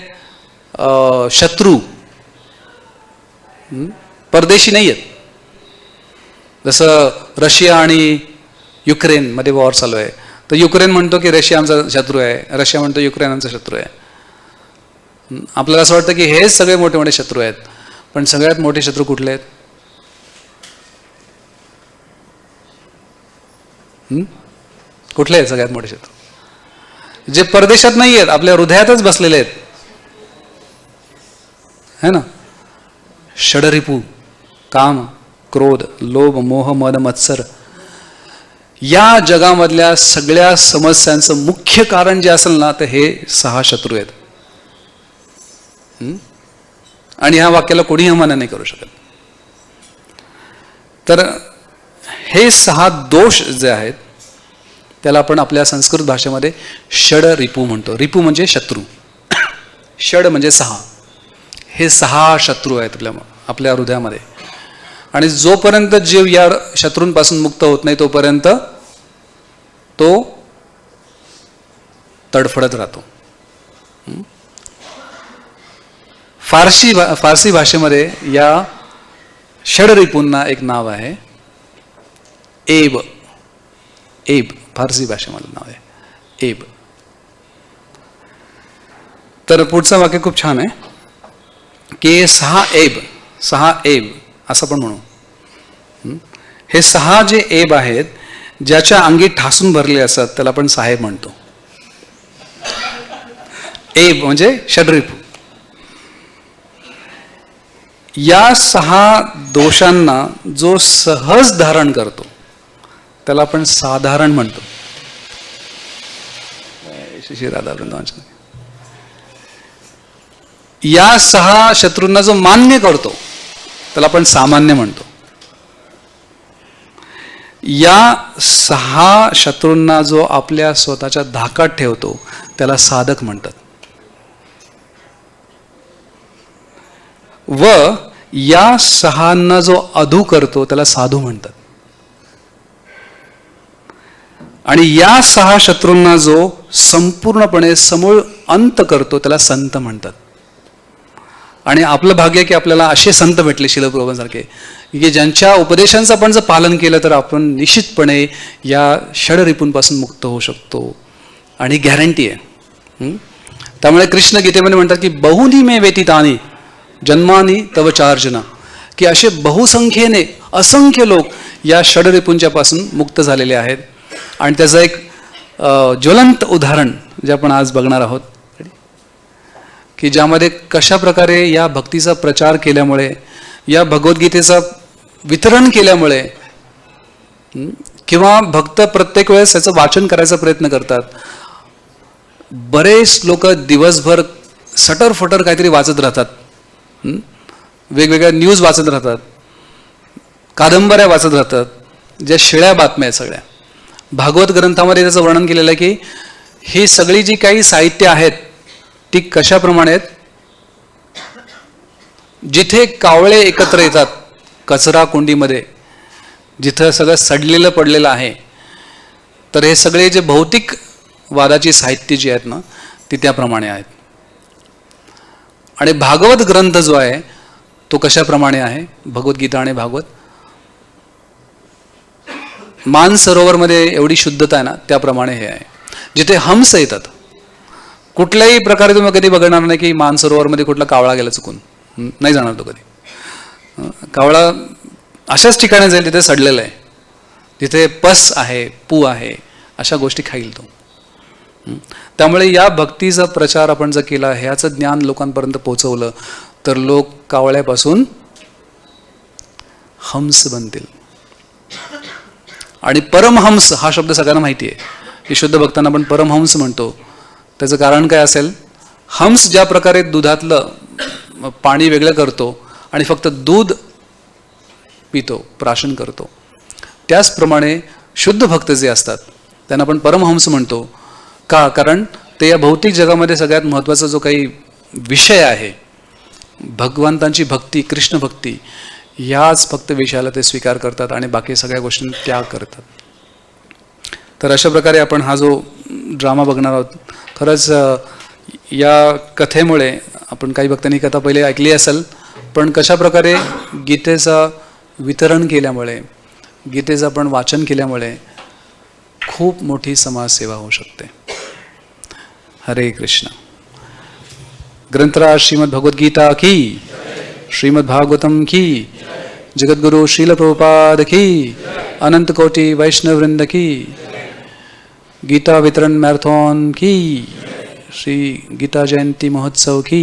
शत्रू परदेशी नाही आहेत. जसं रशिया आणि युक्रेनमध्ये वॉर चालू आहे, तर युक्रेन म्हणतो की रशिया आमचा शत्रू आहे, रशिया म्हणतो युक्रेन आमचा शत्रू आहे. आपल्याला असं वाटतं की हेच सगळे मोठे मोठे शत्रू आहेत, पण सगळ्यात मोठे शत्रू कुठले आहेत? कुठले आहेत सगळ्यात मोठे शत्रू? जे परदेशात नाही आहेत, आपल्या हृदयातच बसलेले आहेत, है ना. षडरिपू, काम, क्रोध, लोभ, मोह, मद, मत्सर, या जगामधल्या सगळ्या समस्यांचं मुख्य कारण जे असेल ना, तर हे 6 शत्रू आहेत. आणि ह्या वाक्याला कोणीही अमान्य नाही करू शकत. तर हे 6 दोष जे आहेत त्याला आपण आपल्या संस्कृत भाषेमध्ये षड रिपू म्हणतो. रिपू म्हणजे शत्रू, षड म्हणजे 6. हे 6 शत्रू आहेत आपल्या हृदयामध्ये. आणि जोपर्यंत जीव या शत्रूंपासून मुक्त होत नाही तोपर्यंत तो तडफडत राहतो. फारसी भाषेमध्ये या षडरिपूंना एक नाव आहे एब. एब फारसी भाषेमध्ये नाव आहे एब. तर पुढचं वाक्य खूप छान आहे की 6 एब असं पण म्हणू. हे 6 जे एब आहेत, ज्याच्या अंगी ठासून भरले असतात त्याला आपण साहेब म्हणतो. एब म्हणजे षडरिपू. या 6 दोषांना जो सहज धारण करतो त्याला आपण साधारण म्हणतो. या 6 शत्रूंना जो मान्य करतो त्याला आपण सामान्य म्हणतो. या 6 शत्रूंना जो आपल्या स्वतःच्या धाकात ठेवतो त्याला साधक म्हणतात. व या 6 जो अधू करतो त्याला साधू म्हणतात. आणि या 6 शत्रूंना जो संपूर्णपणे समूळ अंत करतो त्याला संत म्हणतात. आणि आपलं भाग्य की आपल्याला असे संत भेटले श्रील प्रभुपादांसारखे की ज्यांच्या उपदेशांचं आपण जर पालन केलं तर आपण निश्चितपणे या षडरिपूंपासून मुक्त होऊ शकतो. आणि गॅरंटी आहे. त्यामुळे कृष्ण गीतेमध्ये म्हणतात की बहुनी मे व्यतीतानी जन्मानी तव चार्जना, की असे बहुसंख्येने असंख्य लोक या षडरिपूंच्या पासून मुक्त झालेले आहेत. आणि त्याचं एक ज्वलंत उदाहरण जे आपण आज बघणार आहोत की ज्यामध्ये कशा प्रकारे या भक्तीचा प्रचार केल्यामुळे, या भगवद्गीतेचं वितरण केल्यामुळे, किंवा भक्त प्रत्येक वेळेस त्याचं वाचन करायचा प्रयत्न करतात. बरेच लोक दिवसभर सटरफटर काहीतरी वाचत राहतात, वेगवेगळ्या न्यूज वाचत राहतात, कादंबऱ्या वाचत राहतात, ज्या शिळ्या बातम्या आहेत सगळ्या. भागवत ग्रंथामध्ये त्याचं वर्णन केलेलं आहे की ही सगळी जी काही साहित्य आहेत ती कशाप्रमाणे आहेत. जिथे कावळे एकत्र येतात कचरा कुंडीमध्ये, जिथं सगळं सडलेलं पडलेलं आहे, तर हे सगळे जे भौतिक वादाची साहित्य जी आहेत ना ती त्याप्रमाणे आहेत. आणि भागवत ग्रंथ जो आहे तो कशाप्रमाणे आहे, भगवद्गीता आणि भागवत, मानसरोवरमध्ये एवढी शुद्धता आहे ना, त्याप्रमाणे हे आहे. जिथे हंस येतात, कुठल्याही प्रकारे तुम्ही कधी बघणार नाही की मानसरोवरमध्ये कुठला कावळा गेला चुकून, नाही जाणार तो कधी. कावळा अशाच ठिकाणी जाईल तिथे सडलेलं आहे, तिथे पस आहे, पू आहे, अशा गोष्टी खाईल तो. त्यामुळे या भक्तीचा प्रचार आपण जर केला, ह्याचं ज्ञान लोकांपर्यंत पोहोचवलं, तर लोक कावळ्यापासून हंस बनतील. आणि परमहंस हा शब्द सगळ्यांना माहिती आहे की शुद्ध भक्तांना आपण परमहंस म्हणतो. त्याचं कारण काय असेल? हंस ज्या प्रकारे दुधातलं पाणी वेगळं करतो आणि फक्त दूध पितो, प्राशन करतो, त्याचप्रमाणे शुद्ध भक्त जे असतात त्यांना आपण परमहंस म्हणतो. का? कारण ते या भौतिक जगामध्ये सगळ्यात महत्त्वाचा जो काही विषय आहे, भगवंतांची भक्ती, कृष्ण भक्ती, ह्याच फक्त विषयाला ते स्वीकार करतात आणि बाकी सगळ्या गोष्टींना त्याग करतात. तर अशा प्रकारे आपण हा जो ड्रामा बघणार आहोत, खरंच या कथेमुळे आपण काही भक्तांनी कथा पहिले ऐकली असेल, पण कशा प्रकारे गीतेचं वितरण केल्यामुळे, गीतेचं आपण वाचन केल्यामुळे खूप मोठी समाजसेवा होऊ शकते. हरे कृष्ण. ग्रंथराज श्रीमद् भगवद्गीता की, श्रीमद् भागवतम की, जगद्गुरु श्रील प्रभुपाद की, अनंत कोटि वैष्णव वृंद की, गीता वितरण मैराथन की, श्री गीता जयंती महोत्सव की.